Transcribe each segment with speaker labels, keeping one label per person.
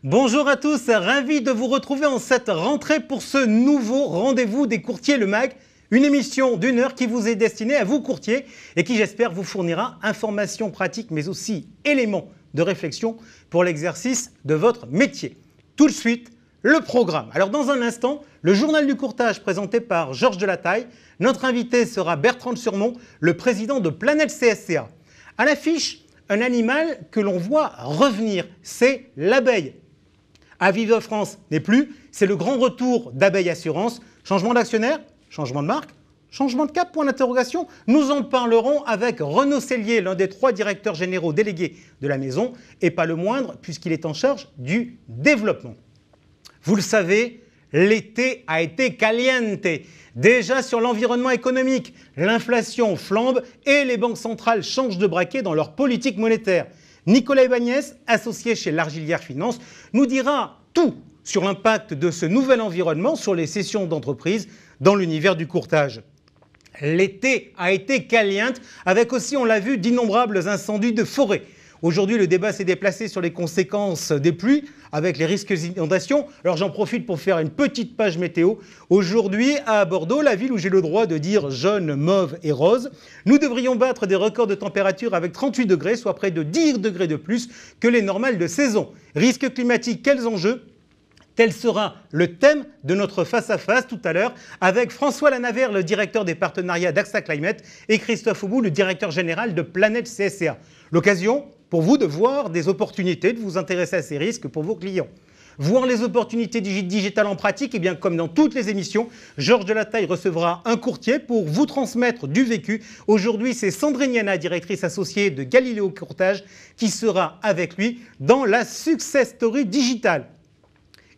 Speaker 1: Bonjour à tous, ravi de vous retrouver en cette rentrée pour ce nouveau rendez-vous des courtiers Le Mag, une émission d'une heure qui vous est destinée à vous courtiers et qui j'espère vous fournira informations pratiques mais aussi éléments de réflexion pour l'exercice de votre métier. Tout de suite, le programme. Alors dans un instant, le journal du courtage présenté par Georges Delataille. Notre invité sera Bertrand Surmont, le président de Planète CSCA. À l'affiche, un animal que l'on voit revenir, c'est l'abeille. Aviva France n'est plus, c'est le grand retour d'Abeille Assurance. Changement d'actionnaire, changement de marque, changement de cap, point d'interrogation. Nous en parlerons avec Renaud Sellier, l'un des 3 directeurs généraux délégués de la maison, et pas le moindre puisqu'il est en charge du développement. Vous le savez, l'été a été caliente. Déjà sur l'environnement économique, l'inflation flambe et les banques centrales changent de braquet dans leur politique monétaire. Nicolas Ebagnès, associé chez L'Argilière Finance, nous dira tout sur l'impact de ce nouvel environnement sur les cessions d'entreprises dans l'univers du courtage. L'été a été caliente, avec aussi, on l'a vu, d'innombrables incendies de forêt. Aujourd'hui, le débat s'est déplacé sur les conséquences des pluies, avec les risques d'inondation. Alors j'en profite pour faire une petite page météo. Aujourd'hui, à Bordeaux, la ville où j'ai le droit de dire jaune, mauve et rose, nous devrions battre des records de température avec 38 degrés, soit près de 10 degrés de plus que les normales de saison. Risque climatique, quels enjeux ? Tel sera le thème de notre face-à-face tout à l'heure avec François Lanavert, le directeur des partenariats d'AXA Climate, et Christophe Aubou, le directeur général de Planète CSCA. L'occasion pour vous de voir des opportunités, de vous intéresser à ces risques pour vos clients. Voir les opportunités digitales en pratique, et bien comme dans toutes les émissions, Georges Delataille recevra un courtier pour vous transmettre du vécu. Aujourd'hui, c'est Sandrine Yana, directrice associée de Galileo Courtage, qui sera avec lui dans la Success Story digitale.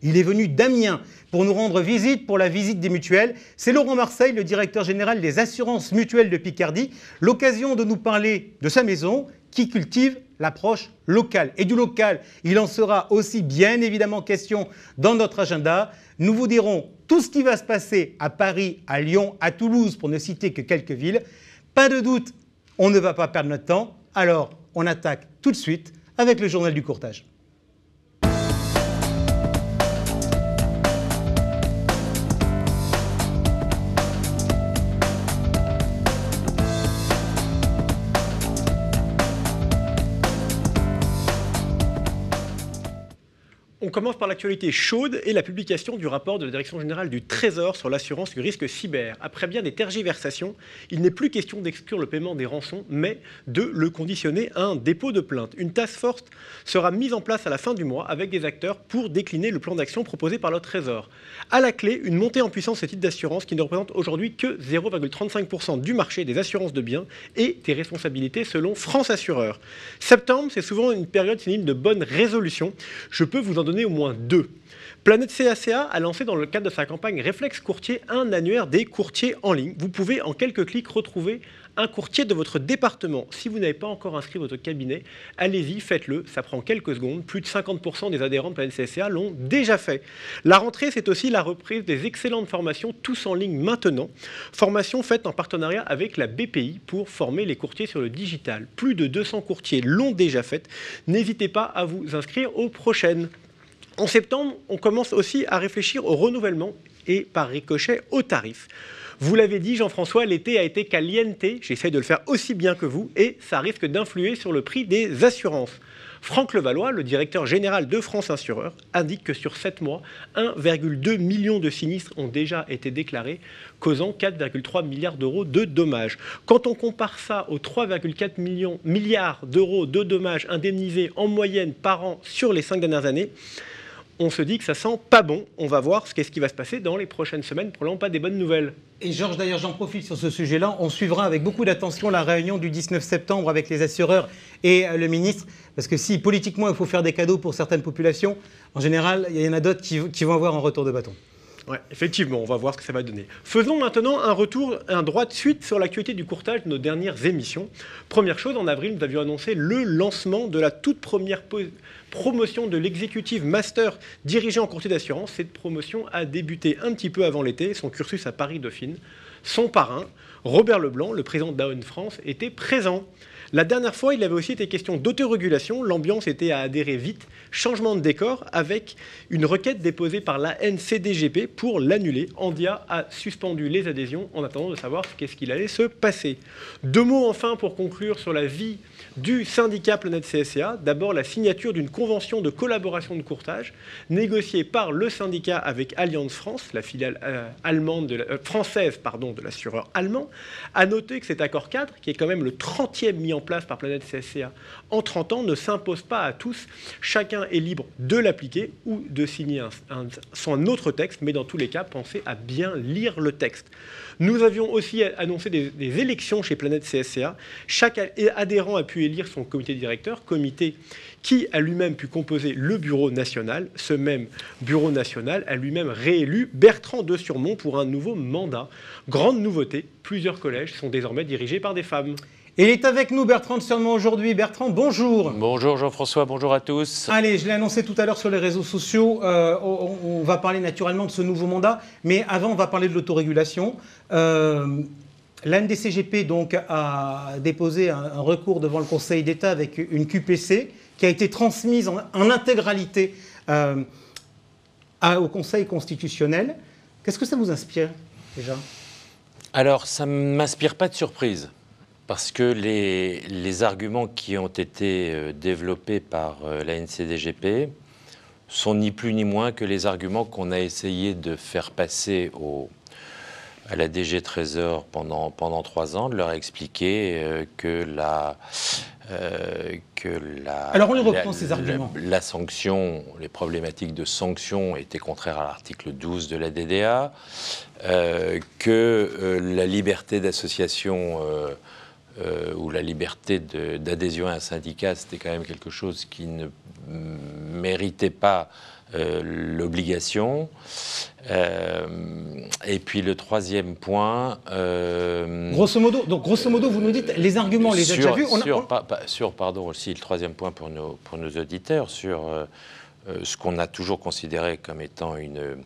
Speaker 1: Il est venu d'Amiens pour nous rendre visite pour la visite des mutuelles. C'est Laurent Marseille, le directeur général des assurances mutuelles de Picardie. L'occasion de nous parler de sa maison qui cultive l'approche locale. Et du local, il en sera aussi bien évidemment question dans notre agenda. Nous vous dirons tout ce qui va se passer à Paris, à Lyon, à Toulouse, pour ne citer que quelques villes. Pas de doute, on ne va pas perdre notre temps. Alors, on attaque tout de suite avec le journal du courtage.
Speaker 2: On commence par l'actualité chaude et la publication du rapport de la Direction générale du Trésor sur l'assurance du risque cyber. Après bien des tergiversations, il n'est plus question d'exclure le paiement des rançons, mais de le conditionner à un dépôt de plainte. Une task force sera mise en place à la fin du mois avec des acteurs pour décliner le plan d'action proposé par le Trésor. À la clé, une montée en puissance des titres d'assurance qui ne représente aujourd'hui que 0,35% du marché des assurances de biens et des responsabilités selon France Assureur. Septembre, c'est souvent une période synonyme de bonnes résolutions. Je peux vous en donner au moins 2. Planète CSCA a lancé dans le cadre de sa campagne Réflexe Courtier un annuaire des courtiers en ligne. Vous pouvez en quelques clics retrouver un courtier de votre département. Si vous n'avez pas encore inscrit votre cabinet, allez-y, faites-le, ça prend quelques secondes. Plus de 50% des adhérents de Planète CSCA l'ont déjà fait. La rentrée, c'est aussi la reprise des excellentes formations tous en ligne maintenant. Formations faites en partenariat avec la BPI pour former les courtiers sur le digital. Plus de 200 courtiers l'ont déjà fait. N'hésitez pas à vous inscrire aux prochaines. En septembre, on commence aussi à réfléchir au renouvellement et par ricochet aux tarifs. Vous l'avez dit, Jean-François, l'été a été caliente, j'essaie de le faire aussi bien que vous, et ça risque d'influer sur le prix des assurances. Franck Levallois, le directeur général de France Assureur, indique que sur 7 mois, 1,2 million de sinistres ont déjà été déclarés, causant 4,3 milliards d'euros de dommages. Quand on compare ça aux 3,4 milliards d'euros de dommages indemnisés en moyenne par an sur les 5 dernières années, on se dit que ça sent pas bon. On va voir ce qui va se passer dans les prochaines semaines. Probablement pas des bonnes nouvelles.
Speaker 1: Et Georges, d'ailleurs, j'en profite sur ce sujet-là. On suivra avec beaucoup d'attention la réunion du 19 septembre avec les assureurs et le ministre. Parce que si politiquement il faut faire des cadeaux pour certaines populations, en général, il y en a d'autres qui vont avoir un retour de bâton.
Speaker 2: Ouais, effectivement, on va voir ce que ça va donner. Faisons maintenant un droit de suite sur l'actualité du courtage de nos dernières émissions. Première chose, en avril, nous avions annoncé le lancement de la toute première promotion de l'exécutive master dirigé en courtier d'assurance. Cette promotion a débuté un petit peu avant l'été, son cursus à Paris-Dauphine. Son parrain, Robert Leblanc, le président d'Aon France, était présent. La dernière fois, il avait aussi été question d'autorégulation. L'ambiance était à adhérer vite. Changement de décor avec une requête déposée par la NCDGP pour l'annuler. Andia a suspendu les adhésions en attendant de savoir qu'est-ce qu'il allait se passer. 2 mots enfin pour conclure sur la vie du syndicat Planète CSCA. D'abord, la signature d'une convention de collaboration de courtage négociée par le syndicat avec Allianz France, la filiale française de l'assureur allemand. À noter que cet accord cadre, qui est quand même le 30e mis en place par Planète CSCA en 30 ans, ne s'impose pas à tous. Chacun est libre de l'appliquer ou de signer un autre texte, mais dans tous les cas, pensez à bien lire le texte. Nous avions aussi annoncé des élections chez Planète CSCA. Chaque adhérent a pu élire son comité directeur, comité qui a lui-même pu composer le bureau national. Ce même bureau national a lui-même réélu Bertrand de Surmont pour un nouveau mandat. Grande nouveauté, plusieurs collèges sont désormais dirigés par des femmes.
Speaker 1: Et il est avec nous, Bertrand de Surmont, aujourd'hui. Bertrand, bonjour.
Speaker 3: Bonjour Jean-François, bonjour à tous.
Speaker 1: Allez, je l'ai annoncé tout à l'heure sur les réseaux sociaux. On va parler naturellement de ce nouveau mandat, mais avant, on va parler de l'autorégulation. La NDCGP donc, a déposé un recours devant le Conseil d'État avec une QPC qui a été transmise en intégralité au Conseil constitutionnel. Qu'est-ce que ça vous inspire, déjà?
Speaker 3: Alors, ça ne m'inspire pas de surprise. Parce que les arguments qui ont été développés par la NCDGP sont ni plus ni moins que les arguments qu'on a essayé de faire passer à la DG Trésor pendant 3 ans, de leur expliquer que
Speaker 1: Alors on les reprend, ces arguments.
Speaker 3: La sanction, les problématiques de sanction étaient contraires à l'article 12 de la DDA, que la liberté d'association ou la liberté d'adhésion à un syndicat, c'était quand même quelque chose qui ne méritait pas l'obligation. Et puis le troisième point...
Speaker 1: Grosso modo, vous nous dites, les arguments, on les a déjà vus.
Speaker 3: Pardon, aussi, le troisième point pour nos auditeurs, sur ce qu'on a toujours considéré comme étant une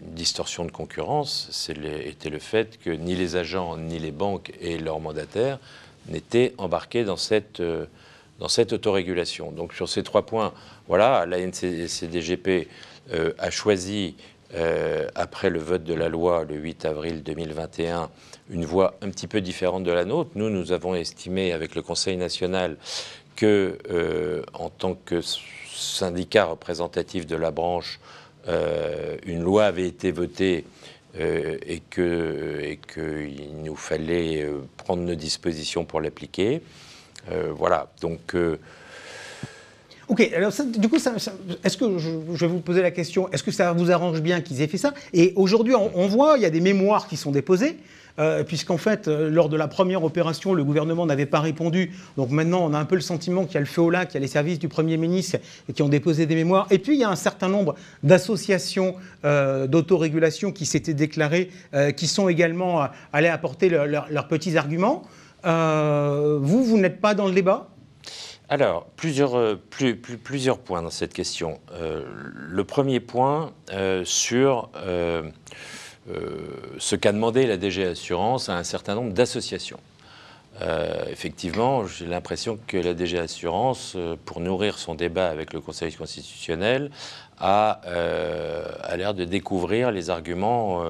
Speaker 3: distorsion de concurrence, était le fait que ni les agents, ni les banques et leurs mandataires n'étaient embarqués dans cette autorégulation. Donc sur ces 3 points, voilà, la NCDGP a choisi, après le vote de la loi le 8 avril 2021, une voie un petit peu différente de la nôtre. Nous avons estimé avec le Conseil national que, en tant que syndicat représentatif de la branche, une loi avait été votée et qu'il nous fallait prendre nos dispositions pour l'appliquer. Voilà, donc...
Speaker 1: Ok, alors du coup, est-ce que, je vais vous poser la question, est-ce que ça vous arrange bien qu'ils aient fait ça? Et aujourd'hui, on voit, il y a des mémoires qui sont déposées, puisqu'en fait, lors de la première opération, le gouvernement n'avait pas répondu. Donc maintenant, on a un peu le sentiment qu'il y a le feu au lac, qu'il y a les services du Premier ministre qui ont déposé des mémoires. Et puis, il y a un certain nombre d'associations d'autorégulation qui s'étaient déclarées, qui sont également allées apporter leurs petits arguments. Vous n'êtes pas dans le débat?
Speaker 3: Alors, plusieurs points dans cette question. Le premier point sur ce qu'a demandé la DG Assurance à un certain nombre d'associations. Effectivement, j'ai l'impression que la DG Assurance, pour nourrir son débat avec le Conseil constitutionnel, a l'air de découvrir les arguments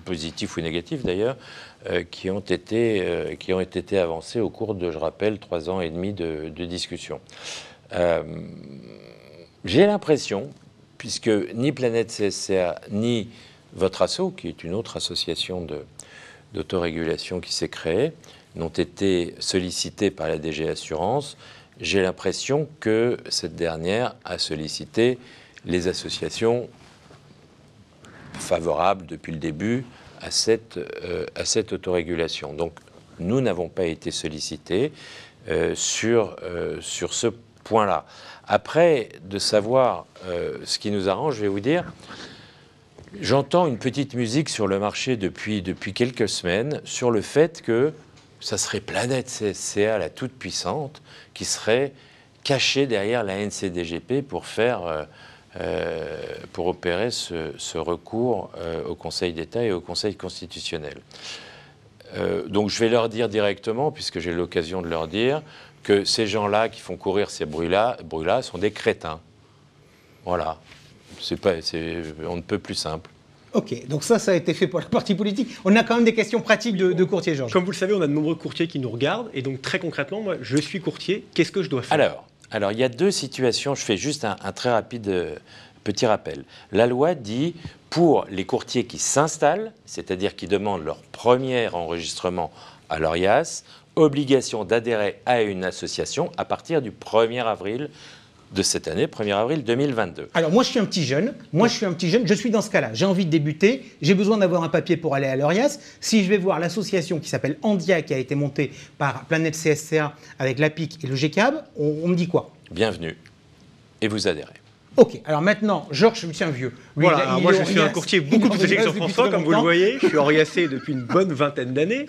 Speaker 3: positifs ou négatifs d'ailleurs qui ont été avancés au cours de, je rappelle, 3 ans et demi de discussion. J'ai l'impression, puisque ni Planète CSCA ni votre asso, qui est une autre association d'autorégulation qui s'est créée, n'ont été sollicités par la DG Assurance, j'ai l'impression que cette dernière a sollicité les associations favorables depuis le début à cette autorégulation. Donc nous n'avons pas été sollicités sur ce point-là. Après, de savoir ce qui nous arrange, je vais vous dire, j'entends une petite musique sur le marché depuis quelques semaines sur le fait que ça serait Planète CSCA, la toute puissante, qui serait cachée derrière la NCDGP pour opérer ce recours au Conseil d'État et au Conseil constitutionnel. Donc je vais leur dire directement, puisque j'ai l'occasion de leur dire, que ces gens-là qui font courir ces bruits-là sont des crétins. Voilà. On ne peut plus simple.
Speaker 1: Ok, donc ça a été fait pour la partie politique. On a quand même des questions pratiques de courtier, Georges.
Speaker 2: Comme vous le savez, on a de nombreux courtiers qui nous regardent. Et donc, très concrètement, moi, je suis courtier. Qu'est-ce que je dois faire ?
Speaker 3: Alors, il y a deux situations. Je fais juste un très rapide petit rappel. La loi dit, pour les courtiers qui s'installent, c'est-à-dire qui demandent leur premier enregistrement à l'ORIAS, obligation d'adhérer à une association à partir du 1er avril de cette année, 1er avril 2022.
Speaker 1: Alors moi je suis un petit jeune, je suis dans ce cas-là, j'ai envie de débuter, j'ai besoin d'avoir un papier pour aller à l'ORIAS. Si je vais voir l'association qui s'appelle Andia, qui a été montée par Planète CSCA avec l'APIC et le GCAB, on me dit quoi ?
Speaker 3: Bienvenue. Et vous adhérez.
Speaker 1: Ok, alors maintenant, Georges, je me tiens vieux.
Speaker 2: Lui, voilà, moi je suis un courtier beaucoup plus âgé que Jean-François, comme vous le voyez. Je suis oriacé depuis une bonne vingtaine d'années.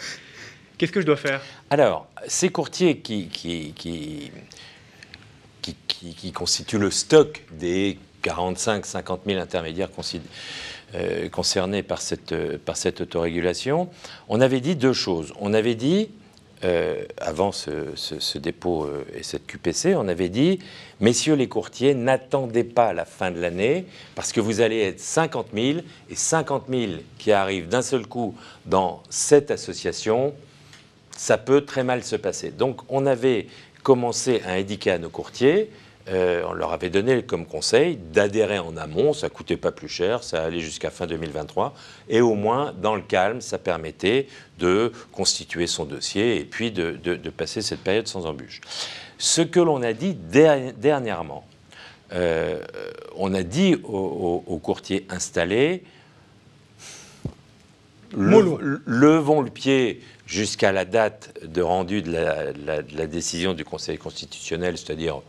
Speaker 2: Qu'est-ce que je dois faire ?
Speaker 3: Alors, ces courtiers qui constituent le stock des 45-50 000 intermédiaires concernés par cette autorégulation, on avait dit deux choses. On avait dit, avant ce dépôt et cette QPC, on avait dit, messieurs les courtiers, n'attendez pas la fin de l'année, parce que vous allez être 50 000, et 50 000 qui arrivent d'un seul coup dans cette association, ça peut très mal se passer. Donc on avait commencé à indiquer à nos courtiers, on leur avait donné comme conseil d'adhérer en amont, ça ne coûtait pas plus cher, ça allait jusqu'à fin 2023, et au moins, dans le calme, ça permettait de constituer son dossier et puis de passer cette période sans embûche. Ce que l'on a dit dernièrement, on a dit aux courtiers installés, levons le pied jusqu'à la date de rendu de la décision du Conseil constitutionnel, c'est-à-dire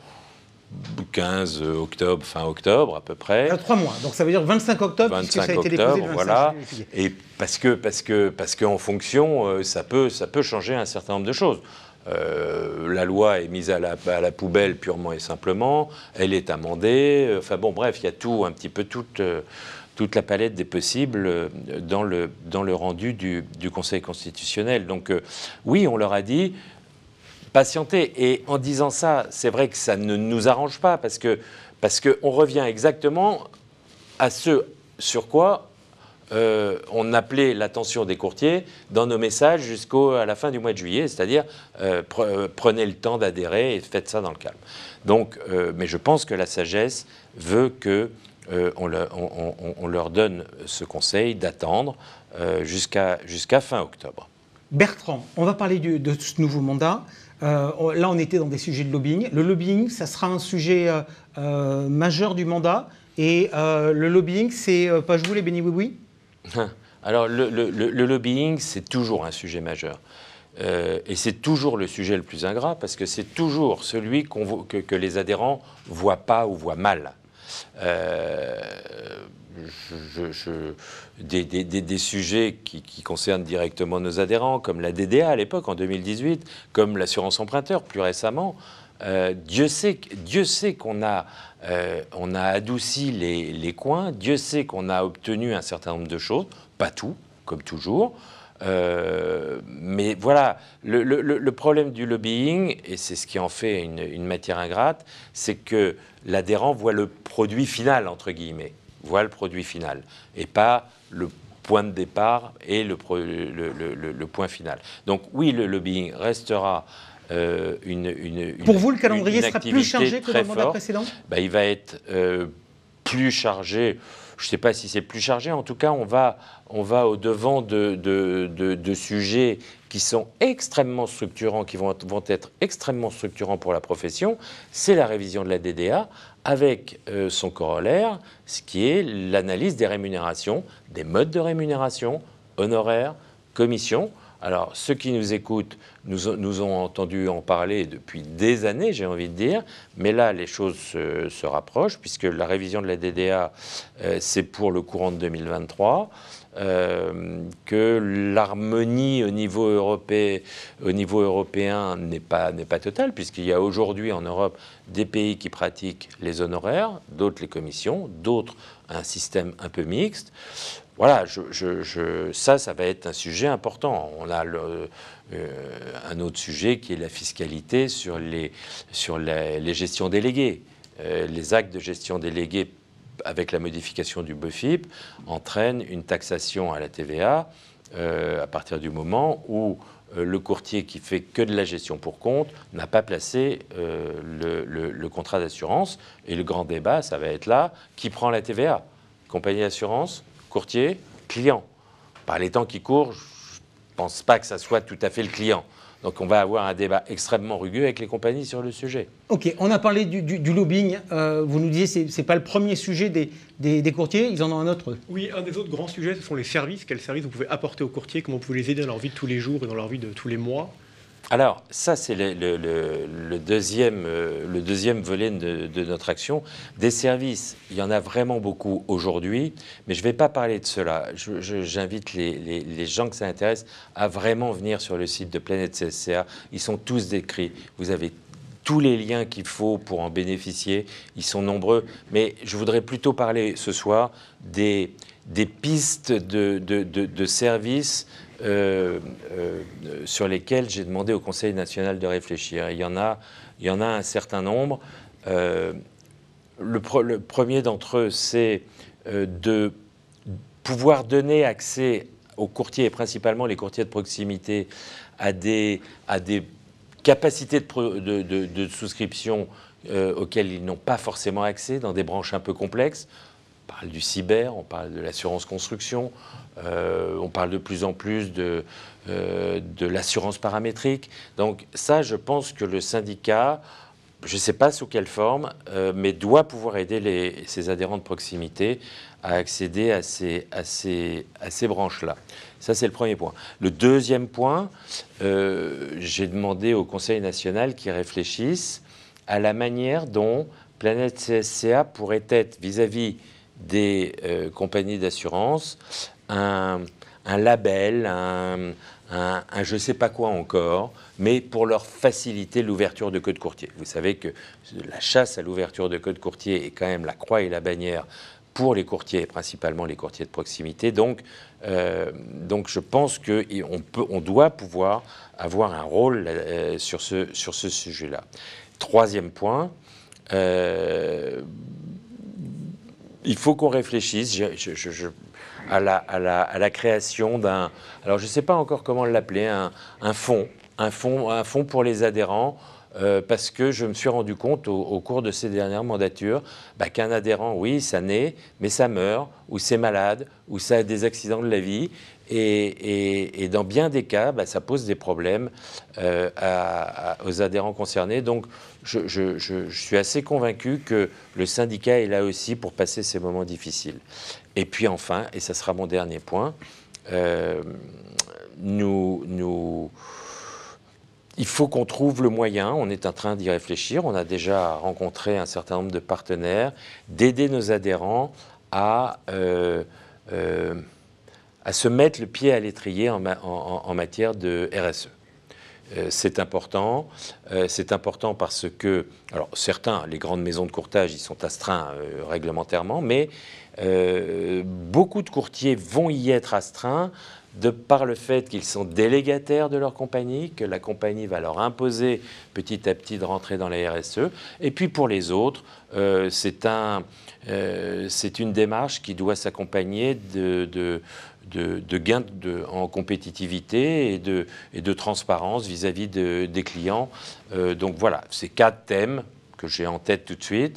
Speaker 3: 15 octobre, fin octobre à peu près.
Speaker 1: 3 mois, donc ça veut dire 25 octobre, puisque ça a été déposé le 25
Speaker 3: voilà. Et parce qu'en fonction, ça peut changer un certain nombre de choses. La loi est mise à la poubelle purement et simplement, elle est amendée, enfin bon, bref, il y a tout, un petit peu toute la palette des possibles dans le rendu du Conseil constitutionnel. Donc oui, on leur a dit patienter. Et en disant ça, c'est vrai que ça ne nous arrange pas, parce qu'on revient exactement à ce sur quoi on appelait l'attention des courtiers dans nos messages jusqu'à la fin du mois de juillet, c'est-à-dire prenez le temps d'adhérer et faites ça dans le calme. Donc, mais je pense que la sagesse veut que on leur donne ce conseil d'attendre jusqu'à fin octobre.
Speaker 1: Bertrand, on va parler de ce nouveau mandat. Là, on était dans des sujets de lobbying. Le lobbying, ça sera un sujet majeur du mandat. Et le lobbying, c'est pas je vous les bénis oui.
Speaker 3: Alors, le lobbying, c'est toujours un sujet majeur. Et c'est toujours le sujet le plus ingrat, parce que c'est toujours celui que les adhérents ne voient pas ou voient mal. Des sujets qui concernent directement nos adhérents, comme la DDA à l'époque, en 2018, comme l'assurance emprunteur plus récemment. Dieu sait qu'on a adouci les coins, Dieu sait qu'on a obtenu un certain nombre de choses, pas tout, comme toujours. Mais voilà, le problème du lobbying, et c'est ce qui en fait une matière ingrate, c'est que l'adhérent voit le produit final, entre guillemets, voit le produit final, et pas le point de départ et le point final. Donc oui, le lobbying restera
Speaker 1: Pour vous, le calendrier sera plus chargé que dans le mandat précédent ?
Speaker 3: Il va être plus chargé. Je ne sais pas si c'est plus chargé. En tout cas, on va au-devant de sujets qui sont extrêmement structurants, qui vont être extrêmement structurants pour la profession. C'est la révision de la DDA avec son corollaire, ce qui est l'analyse des rémunérations, des modes de rémunération, honoraires, commissions. Alors, ceux qui nous écoutent nous ont entendu en parler depuis des années, j'ai envie de dire, mais là, les choses se rapprochent, puisque la révision de la DDA, c'est pour le courant de 2023, que l'harmonie au niveau européen n'est pas totale, puisqu'il y a aujourd'hui en Europe des pays qui pratiquent les honoraires, d'autres les commissions, d'autres un système un peu mixte. voilà, ça va être un sujet important. On a un autre sujet qui est la fiscalité sur les gestions déléguées. Les actes de gestion déléguée avec la modification du BEFIP entraînent une taxation à la TVA à partir du moment où le courtier qui fait que de la gestion pour compte n'a pas placé le contrat d'assurance. Et le grand débat, ça va être là, qui prend la TVA? Compagnie d'assurance, courtier, client. Par les temps qui courent, je ne pense pas que ça soit tout à fait le client. Donc on va avoir un débat extrêmement rugueux avec les compagnies sur le sujet.
Speaker 1: Ok, on a parlé du lobbying. Vous nous disiez que ce n'est pas le premier sujet des courtiers, ils en ont un autre.
Speaker 2: Oui, un des autres grands sujets, ce sont les services. Quels services vous pouvez apporter aux courtiers? Comment vous pouvez les aider dans leur vie de tous les jours et dans leur vie de tous les mois?
Speaker 3: Alors, ça, c'est le deuxième volet de notre action. Des services, il y en a vraiment beaucoup aujourd'hui, mais je ne vais pas parler de cela. J'invite les gens que ça intéresse à vraiment venir sur le site de Planète CSCA. Ils sont tous décrits. Vous avez tous les liens qu'il faut pour en bénéficier. Ils sont nombreux. Mais je voudrais plutôt parler ce soir des pistes de services sur lesquels j'ai demandé au Conseil national de réfléchir. Il y en a un certain nombre. Le premier d'entre eux, c'est de pouvoir donner accès aux courtiers, et principalement les courtiers de proximité, à des capacités de souscription auxquelles ils n'ont pas forcément accès dans des branches un peu complexes. On parle du cyber, on parle de l'assurance construction, on parle de plus en plus de l'assurance paramétrique. Donc ça, je pense que le syndicat, je ne sais pas sous quelle forme, mais doit pouvoir aider ses adhérents de proximité à accéder à ces branches-là. Ça, c'est le premier point. Le deuxième point, j'ai demandé au Conseil national qu'ils réfléchissent à la manière dont Planète CSCA pourrait être vis-à-vis des compagnies d'assurance un label, un je ne sais pas quoi encore, mais pour leur faciliter l'ouverture de codes courtiers. Vous savez que la chasse à l'ouverture de codes courtiers est quand même la croix et la bannière pour les courtiers, principalement les courtiers de proximité. Donc je pense qu'on doit pouvoir avoir un rôle sur ce sujet-là. Troisième point, il faut qu'on réfléchisse à la création d'un... Alors, je ne sais pas encore comment l'appeler, un fonds pour les adhérents, parce que je me suis rendu compte au cours de ces dernières mandatures qu'un adhérent, oui, ça naît, mais ça meurt, ou c'est malade, ou ça a des accidents de la vie. Et dans bien des cas, ça pose des problèmes aux adhérents concernés. Donc, je suis assez convaincu que le syndicat est là aussi pour passer ces moments difficiles. Et puis enfin, et ça sera mon dernier point, il faut qu'on trouve le moyen, on est en train d'y réfléchir, on a déjà rencontré un certain nombre de partenaires, d'aider nos adhérents à se mettre le pied à l'étrier en matière de RSE. C'est important parce que, alors certains, les grandes maisons de courtage, ils sont astreints réglementairement, mais beaucoup de courtiers vont y être astreints de par le fait qu'ils sont délégataires de leur compagnie, que la compagnie va leur imposer petit à petit de rentrer dans la RSE. Et puis pour les autres, c'est une démarche qui doit s'accompagner de gains en compétitivité et de transparence vis-à-vis des clients. Donc voilà, c'est 4 thèmes que j'ai en tête tout de suite.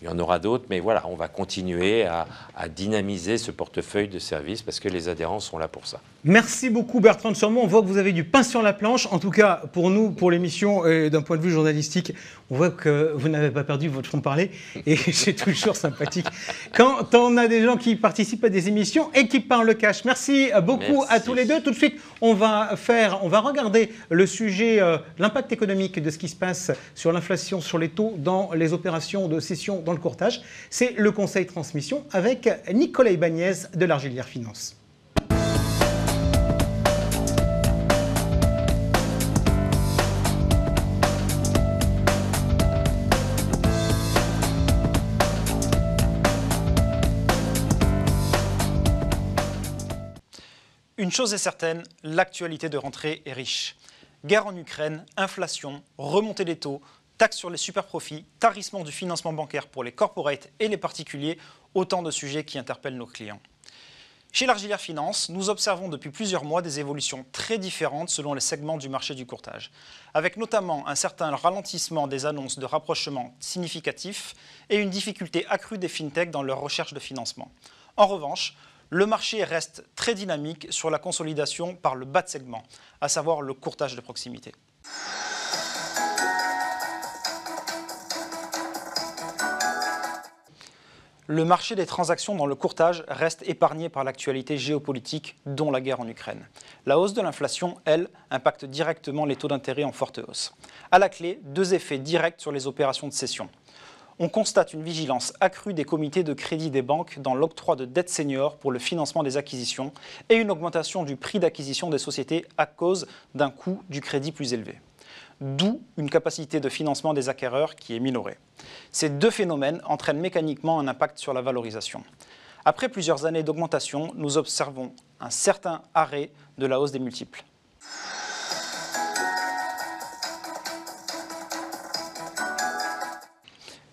Speaker 3: Il y en aura d'autres, mais voilà, on va continuer à dynamiser ce portefeuille de services parce que les adhérents sont là pour ça.
Speaker 1: Merci beaucoup Bertrand de Surmont. On voit que vous avez du pain sur la planche. En tout cas, pour nous, pour l'émission, d'un point de vue journalistique, on voit que vous n'avez pas perdu votre franc-parler et c'est toujours sympathique quand on a des gens qui participent à des émissions et qui parlent le cash. Merci beaucoup à tous les deux. Tout de suite, on va regarder le sujet, l'impact économique de ce qui se passe sur l'inflation, sur les taux dans les opérations de cession dans le courtage. C'est le Conseil Transmission avec Nicolas Ibanez de l'Argilière Finance.
Speaker 4: Une chose est certaine, l'actualité de rentrée est riche. Guerre en Ukraine, inflation, remontée des taux, taxes sur les superprofits, tarissement du financement bancaire pour les corporates et les particuliers, autant de sujets qui interpellent nos clients. Chez l'Argilière Finance, nous observons depuis plusieurs mois des évolutions très différentes selon les segments du marché du courtage, avec notamment un certain ralentissement des annonces de rapprochement significatifs et une difficulté accrue des fintechs dans leur recherche de financement. En revanche, le marché reste très dynamique sur la consolidation par le bas de segment, à savoir le courtage de proximité. Le marché des transactions dans le courtage reste épargné par l'actualité géopolitique, dont la guerre en Ukraine. La hausse de l'inflation, elle, impacte directement les taux d'intérêt en forte hausse. À la clé, deux effets directs sur les opérations de cession. On constate une vigilance accrue des comités de crédit des banques dans l'octroi de dettes seniors pour le financement des acquisitions et une augmentation du prix d'acquisition des sociétés à cause d'un coût du crédit plus élevé. D'où une capacité de financement des acquéreurs qui est minorée. Ces deux phénomènes entraînent mécaniquement un impact sur la valorisation. Après plusieurs années d'augmentation, nous observons un certain arrêt de la hausse des multiples.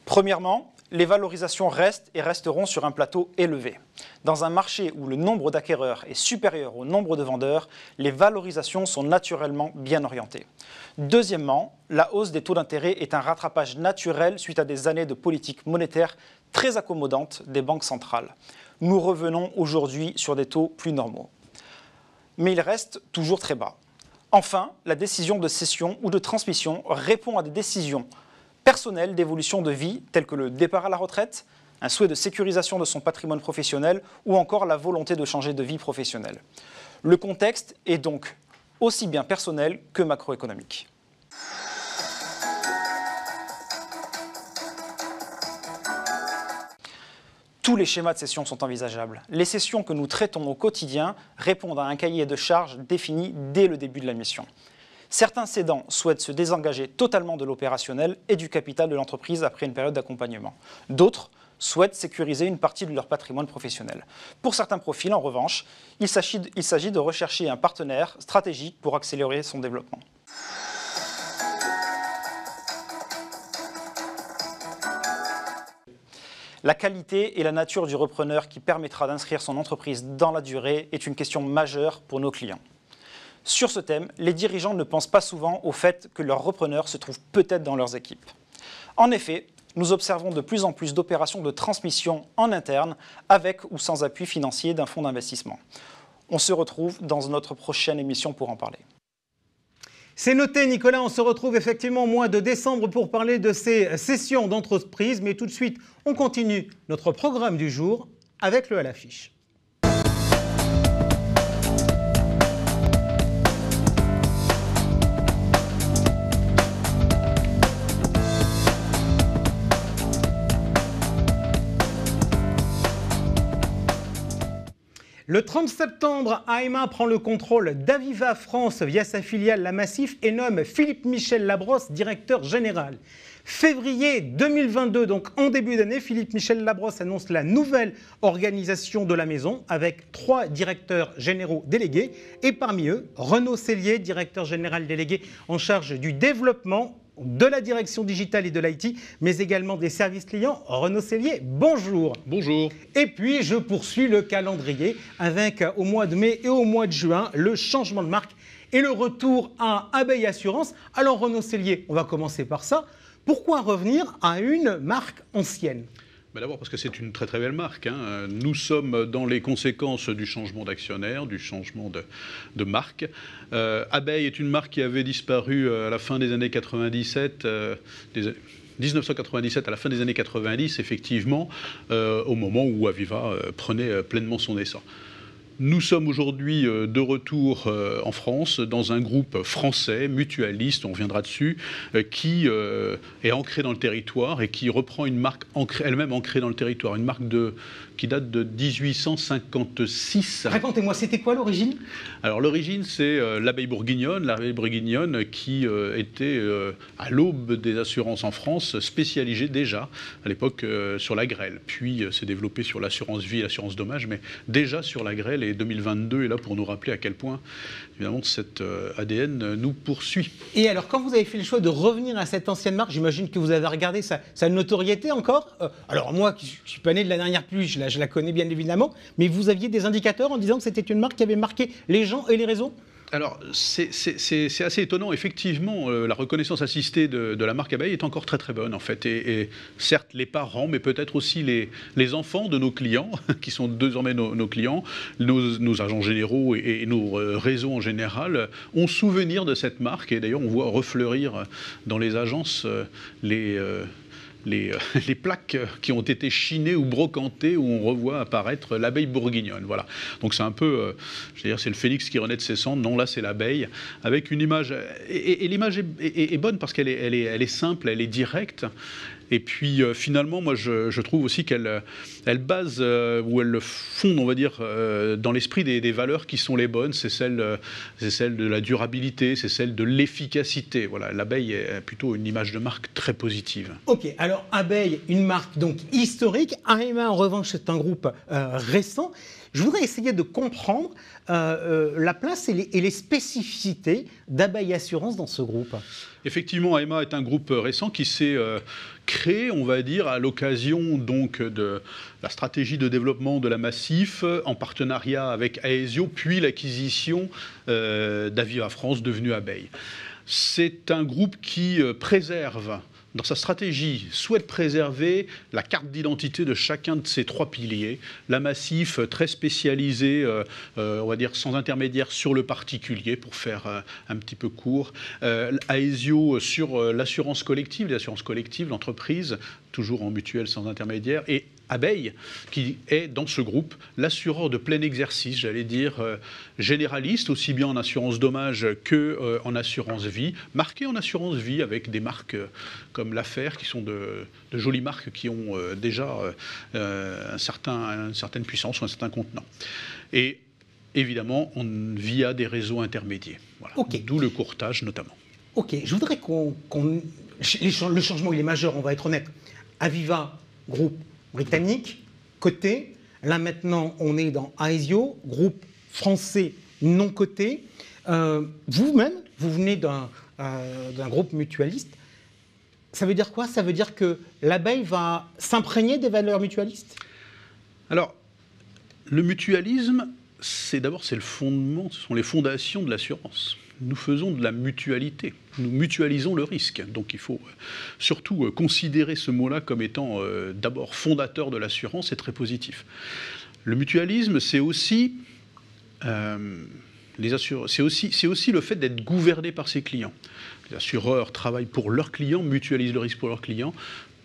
Speaker 4: Premièrement, les valorisations restent et resteront sur un plateau élevé. Dans un marché où le nombre d'acquéreurs est supérieur au nombre de vendeurs, les valorisations sont naturellement bien orientées. Deuxièmement, la hausse des taux d'intérêt est un rattrapage naturel suite à des années de politique monétaire très accommodante des banques centrales. Nous revenons aujourd'hui sur des taux plus normaux. Mais ils restent toujours très bas. Enfin, la décision de cession ou de transmission répond à des décisions personnelles d'évolution de vie, telles que le départ à la retraite, un souhait de sécurisation de son patrimoine professionnel ou encore la volonté de changer de vie professionnelle. Le contexte est donc aussi bien personnel que macroéconomique. Tous les schémas de cession sont envisageables. Les cessions que nous traitons au quotidien répondent à un cahier de charges défini dès le début de la mission. Certains cédants souhaitent se désengager totalement de l'opérationnel et du capital de l'entreprise après une période d'accompagnement. D'autres souhaitent sécuriser une partie de leur patrimoine professionnel. Pour certains profils, en revanche, il s'agit de rechercher un partenaire stratégique pour accélérer son développement. La qualité et la nature du repreneur qui permettra d'inscrire son entreprise dans la durée est une question majeure pour nos clients. Sur ce thème, les dirigeants ne pensent pas souvent au fait que leurs repreneurs se trouvent peut-être dans leurs équipes. En effet, nous observons de plus en plus d'opérations de transmission en interne, avec ou sans appui financier d'un fonds d'investissement. On se retrouve dans notre prochaine émission pour en parler.
Speaker 1: C'est noté, Nicolas, on se retrouve effectivement au mois de décembre pour parler de ces cessions d'entreprise. Mais tout de suite, on continue notre programme du jour avec le à l'affiche. Le 30 septembre, AEMA prend le contrôle d'Aviva France via sa filiale La Massif et nomme Philippe-Michel Labrosse directeur général. Février 2022, donc en début d'année, Philippe-Michel Labrosse annonce la nouvelle organisation de la maison avec 3 directeurs généraux délégués et parmi eux, Renaud Cellier, directeur général délégué en charge du développement de la direction digitale et de l'IT, mais également des services clients. Renaud Cellier, bonjour.
Speaker 5: Bonjour.
Speaker 1: Et puis, je poursuis le calendrier avec, au mois de mai et au mois de juin, le changement de marque et le retour à Abeille Assurance. Alors, Renaud Cellier, on va commencer par ça. Pourquoi revenir à une marque ancienne ?
Speaker 5: D'abord parce que c'est une très très belle marque. Nous sommes dans les conséquences du changement d'actionnaire, du changement de marque. Abeille est une marque qui avait disparu à la fin des années 97, 1997 à la fin des années 90, effectivement, au moment où Aviva prenait pleinement son essor. Nous sommes aujourd'hui de retour en France dans un groupe français, mutualiste, on reviendra dessus, qui est ancré dans le territoire et qui reprend une marque elle-même ancrée dans le territoire, une marque qui date de 1856.
Speaker 1: Racontez-moi, c'était quoi l'origine ?
Speaker 5: Alors l'origine, c'est l'Abeille bourguignonne qui était à l'aube des assurances en France, spécialisée déjà à l'époque sur la grêle. Puis s'est développée sur l'assurance vie et l'assurance dommage, mais déjà sur la grêle et et 2022 est là pour nous rappeler à quel point, évidemment, cet ADN nous poursuit.
Speaker 1: Et alors, quand vous avez fait le choix de revenir à cette ancienne marque, j'imagine que vous avez regardé sa notoriété encore. Alors moi, qui ne suis pas né de la dernière pluie, je la connais bien évidemment, mais vous aviez des indicateurs en disant que c'était une marque qui avait marqué les gens et les réseaux ?
Speaker 5: Alors, c'est assez étonnant. Effectivement, la reconnaissance assistée de la marque Abeille est encore très très bonne, en fait. Et certes, les parents, mais peut-être aussi les enfants de nos clients, qui sont désormais nos clients, nos agents généraux et nos réseaux en général, ont souvenir de cette marque. Et d'ailleurs, on voit refleurir dans les agences les plaques qui ont été chinées ou brocantées, où on revoit apparaître l'abeille bourguignonne. Voilà. Donc c'est un peu, je veux dire, c'est le phénix qui renaît de ses cendres. Non, là c'est l'abeille, avec une image. Et l'image est bonne parce qu'elle est simple, elle est directe. Et puis finalement, moi je trouve aussi qu'elle base, ou elle fonde, on va dire, dans l'esprit des valeurs qui sont les bonnes. C'est celle de la durabilité, c'est celle de l'efficacité. Voilà, l'abeille est plutôt une image de marque très positive.
Speaker 1: Ok, alors Abeille, une marque donc historique. Arima, en revanche, c'est un groupe récent. Je voudrais essayer de comprendre la place et les spécificités d'Abeille Assurance dans ce groupe.
Speaker 5: Effectivement, AEMA est un groupe récent qui s'est créé, on va dire, à l'occasion donc de la stratégie de développement de la Massif, en partenariat avec Aesio, puis l'acquisition d'Aviva France, devenue Abeille. C'est un groupe qui préserve, dans sa stratégie, souhaite préserver la carte d'identité de chacun de ces trois piliers. La Massif, très spécialisée, on va dire sans intermédiaire, sur le particulier, pour faire un petit peu court. Aesio sur l'assurance collective, l'entreprise, toujours en mutuelle sans intermédiaire. Et Abeille, qui est dans ce groupe l'assureur de plein exercice, j'allais dire généraliste, aussi bien en assurance dommage qu'en assurance vie, marqué en assurance vie avec des marques comme L'Affaire, qui sont de jolies marques qui ont déjà une certaine puissance ou un certain contenant. Et évidemment, via des réseaux intermédiaires. Voilà. Okay. D'où le courtage notamment.
Speaker 1: Ok, je voudrais le changement il est majeur, on va être honnête. Aviva, groupe britannique, coté. Là maintenant, on est dans Aesio, groupe français non coté. Vous-même, vous venez d'un groupe mutualiste. Ça veut dire quoi? Ça veut dire que l'abeille va s'imprégner des valeurs mutualistes?
Speaker 5: Alors, le mutualisme, c'est le fondement, ce sont les fondations de l'assurance. Nous faisons de la mutualité, nous mutualisons le risque. Donc il faut surtout considérer ce mot-là comme étant d'abord fondateur de l'assurance et très positif. Le mutualisme, c'est aussi, c'est aussi le fait d'être gouverné par ses clients. Les assureurs travaillent pour leurs clients, mutualisent le risque pour leurs clients.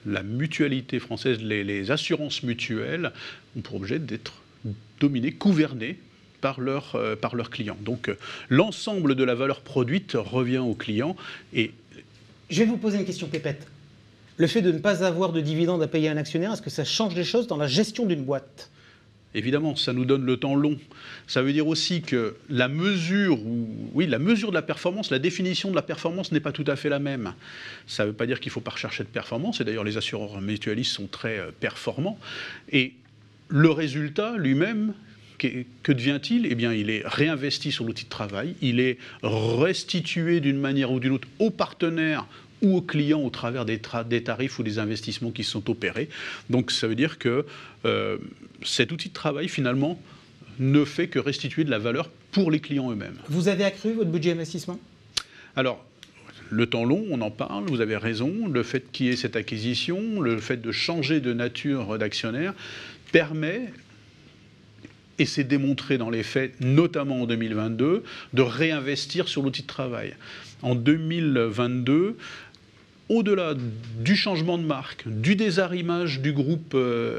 Speaker 5: La mutualité française, les assurances mutuelles ont pour objet d'être dominées, gouvernées par leurs clients. Donc l'ensemble de la valeur produite revient aux clients. Et
Speaker 1: je vais vous poser une question pépette. Le fait de ne pas avoir de dividendes à payer à un actionnaire, est-ce que ça change les choses dans la gestion d'une boîte?
Speaker 5: Évidemment, ça nous donne le temps long. Ça veut dire aussi que la mesure de la performance, la définition de la performance n'est pas tout à fait la même. Ça ne veut pas dire qu'il ne faut pas rechercher de performance, et d'ailleurs les assureurs mutualistes sont très performants. Et le résultat lui-même, que devient-il? Eh bien, il est réinvesti sur l'outil de travail, il est restitué d'une manière ou d'une autre aux partenaires ou aux clients au travers des tarifs ou des investissements qui sont opérés. Donc ça veut dire que cet outil de travail, finalement, ne fait que restituer de la valeur pour les clients eux-mêmes.
Speaker 1: Vous avez accru votre budget d'investissement? Alors,
Speaker 5: le temps long, on en parle, vous avez raison. Le fait qu'il y ait cette acquisition, le fait de changer de nature d'actionnaire, permet, et c'est démontré dans les faits, notamment en 2022, de réinvestir sur l'outil de travail. En 2022, au-delà du changement de marque, du désarrimage du groupe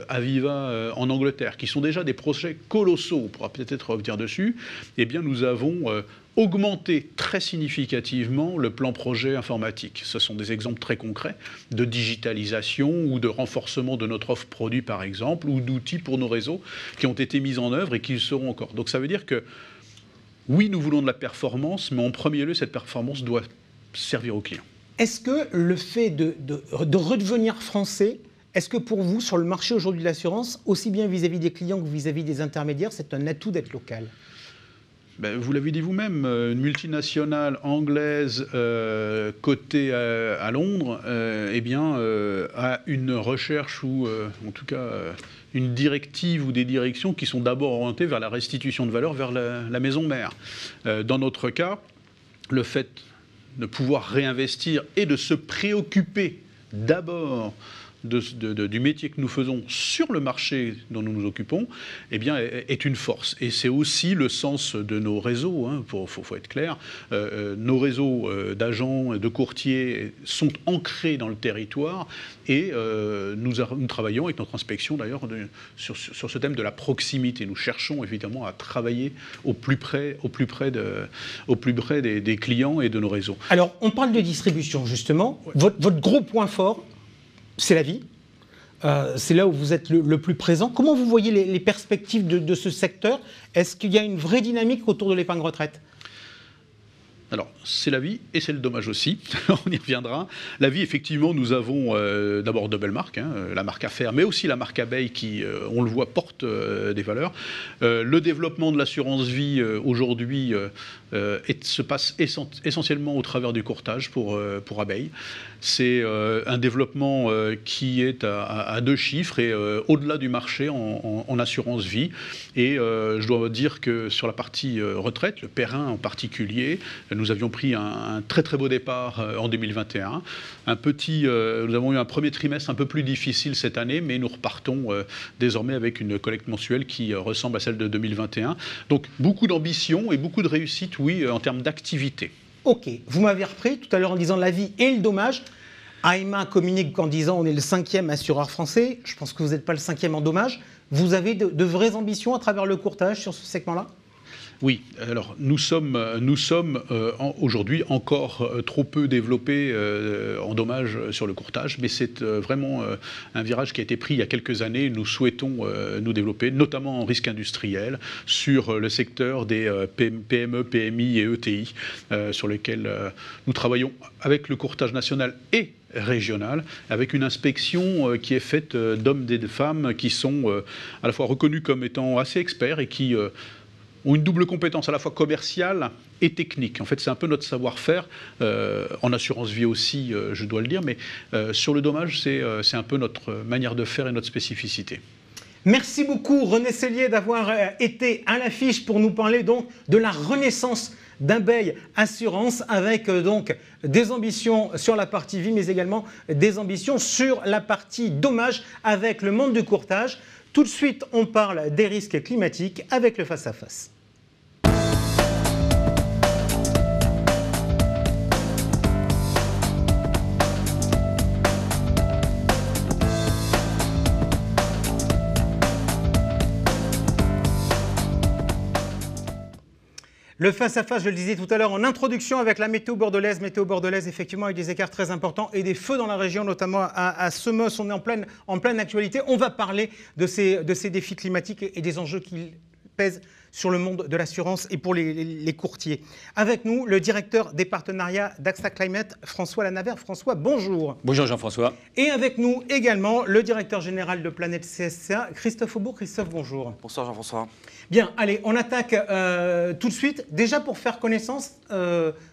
Speaker 5: Aviva en Angleterre, qui sont déjà des projets colossaux, on pourra peut-être revenir dessus, eh bien nous avons augmenté très significativement le plan projet informatique. Ce sont des exemples très concrets de digitalisation ou de renforcement de notre offre produit, par exemple, ou d'outils pour nos réseaux qui ont été mis en œuvre et qui le seront encore. Donc ça veut dire que oui, nous voulons de la performance, mais en premier lieu, cette performance doit servir aux clients.
Speaker 1: Est-ce que le fait de redevenir français Est-ce que pour vous, sur le marché aujourd'hui de l'assurance, aussi bien vis-à-vis des clients que vis-à-vis des intermédiaires, c'est un atout d'être local ?
Speaker 5: Ben, vous l'avez dit vous-même, une multinationale anglaise cotée à Londres a une recherche ou en tout cas une directive ou des directions qui sont d'abord orientées vers la restitution de valeur vers la maison mère. Dans notre cas, le fait de pouvoir réinvestir et de se préoccuper d'abord du métier que nous faisons sur le marché dont nous nous occupons, eh bien, est une force. Et c'est aussi le sens de nos réseaux, hein, faut être clair. Nos réseaux d'agents, de courtiers sont ancrés dans le territoire et nous travaillons avec notre inspection d'ailleurs sur ce thème de la proximité. Nous cherchons évidemment à travailler au plus près des clients et de nos réseaux.
Speaker 1: Alors, on parle de distribution justement. Ouais. Votre gros point fort, c'est la vie. C'est là où vous êtes le plus présent. Comment vous voyez les perspectives de ce secteur ? Est-ce qu'il y a une vraie dynamique autour de l'épargne retraite ?
Speaker 5: Alors, c'est la vie et c'est le dommage aussi, on y reviendra. La vie, effectivement, nous avons d'abord de belles marques, hein, la marque Affaires, mais aussi la marque Abeille qui, on le voit, porte des valeurs. Le développement de l'assurance vie aujourd'hui se passe essentiellement au travers du courtage pour Abeille. C'est un développement qui est à 2 chiffres et au-delà du marché en assurance vie. Et je dois dire que sur la partie retraite, le Perrin en particulier, nous avions pris un très très beau départ en 2021. Nous avons eu un premier trimestre un peu plus difficile cette année, mais nous repartons désormais avec une collecte mensuelle qui ressemble à celle de 2021. Donc beaucoup d'ambition et beaucoup de réussite, oui, en termes d'activité.
Speaker 1: Ok, vous m'avez repris tout à l'heure en disant la vie et le dommage. AIMA communique en disant on est le 5e assureur français. Je pense que vous n'êtes pas le 5e en dommage. Vous avez de vraies ambitions à travers le courtage sur ce segment-là ?
Speaker 5: Oui, alors nous sommes aujourd'hui encore trop peu développés en dommages sur le courtage, mais c'est vraiment un virage qui a été pris il y a quelques années. Nous souhaitons nous développer, notamment en risque industriel, sur le secteur des PME, PMI et ETI, sur lesquels nous travaillons avec le courtage national et régional, avec une inspection qui est faite d'hommes et de femmes qui sont à la fois reconnus comme étant assez experts et qui ont une double compétence à la fois commerciale et technique. En fait, c'est un peu notre savoir-faire, en assurance vie aussi, je dois le dire, mais sur le dommage, c'est un peu notre manière de faire et notre spécificité.
Speaker 1: Merci beaucoup René Sellier d'avoir été à l'affiche pour nous parler donc de la renaissance d'Abeille Assurance avec donc des ambitions sur la partie vie mais également des ambitions sur la partie dommage avec le monde du courtage. Tout de suite, on parle des risques climatiques avec le face-à-face. Le face-à-face, je le disais tout à l'heure en introduction avec la météo bordelaise. Météo bordelaise, effectivement, avec des écarts très importants et des feux dans la région, notamment à Semeuse. On est en pleine actualité. On va parler de ces défis climatiques et des enjeux qui pèsent sur le monde de l'assurance et pour les courtiers. Avec nous, le directeur des partenariats d'AXA Climate, François Lanavert. François, bonjour.
Speaker 6: Bonjour Jean-François.
Speaker 1: Et avec nous également, le directeur général de Planète CSA, Christophe Aubourg. Christophe, bonjour.
Speaker 7: Bonsoir Jean-François.
Speaker 1: Bien, allez, on attaque tout de suite. Déjà pour faire connaissance,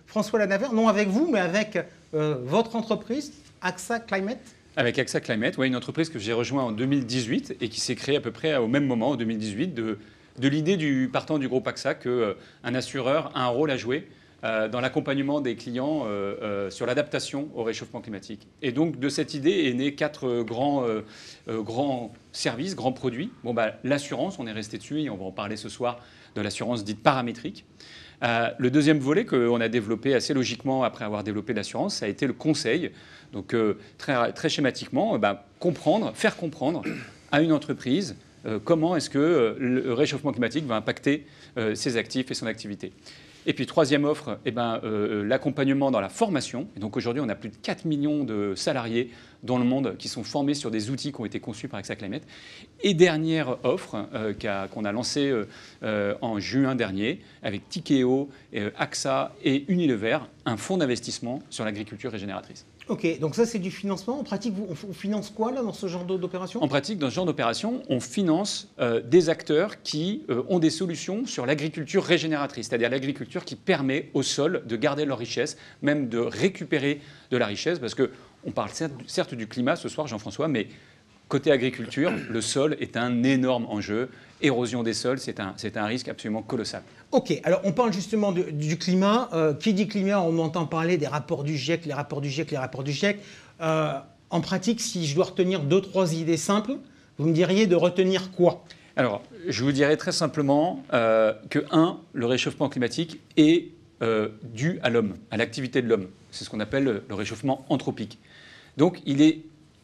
Speaker 1: François Lanavert, non avec vous, mais avec votre entreprise, AXA Climate.
Speaker 6: Avec AXA Climate, ouais, une entreprise que j'ai rejointe en 2018 et qui s'est créée à peu près au même moment, en 2018, de l'idée partant du groupe AXA qu'un assureur a un rôle à jouer dans l'accompagnement des clients sur l'adaptation au réchauffement climatique. Et donc de cette idée est né 4 grands services, grands produits. L'assurance, on est resté dessus et on va en parler ce soir de l'assurance dite paramétrique. Le deuxième volet qu'on a développé assez logiquement après avoir développé l'assurance, ça a été le conseil. Donc très schématiquement, faire comprendre à une entreprise comment est-ce que le réchauffement climatique va impacter ses actifs et son activité. Et puis troisième offre, l'accompagnement dans la formation. Et donc aujourd'hui, on a plus de 4 millions de salariés dans le monde qui sont formés sur des outils qui ont été conçus par AXA Climate. Et dernière offre qu'on a lancée en juin dernier avec Tikeo, AXA et Unilever, un fonds d'investissement sur l'agriculture régénératrice.
Speaker 1: Ok, donc ça c'est du financement. En pratique, on finance quoi là dans ce genre d'opération?
Speaker 6: En pratique, dans ce genre d'opération, on finance des acteurs qui ont des solutions sur l'agriculture régénératrice, c'est-à-dire l'agriculture qui permet au sol de garder leur richesse, même de récupérer de la richesse, parce qu'on parle certes du climat ce soir, Jean-François, mais côté agriculture, le sol est un énorme enjeu. Érosion des sols, c'est un risque absolument colossal.
Speaker 1: Ok, alors on parle justement du climat. Qui dit climat, on entend parler des rapports du GIEC, les rapports du GIEC, les rapports du GIEC. En pratique, si je dois retenir 2-3 idées simples, vous me diriez de retenir quoi?
Speaker 6: Alors, je vous dirais très simplement que, le réchauffement climatique est dû à l'homme, à l'activité de l'homme. C'est ce qu'on appelle le réchauffement anthropique. Donc, il est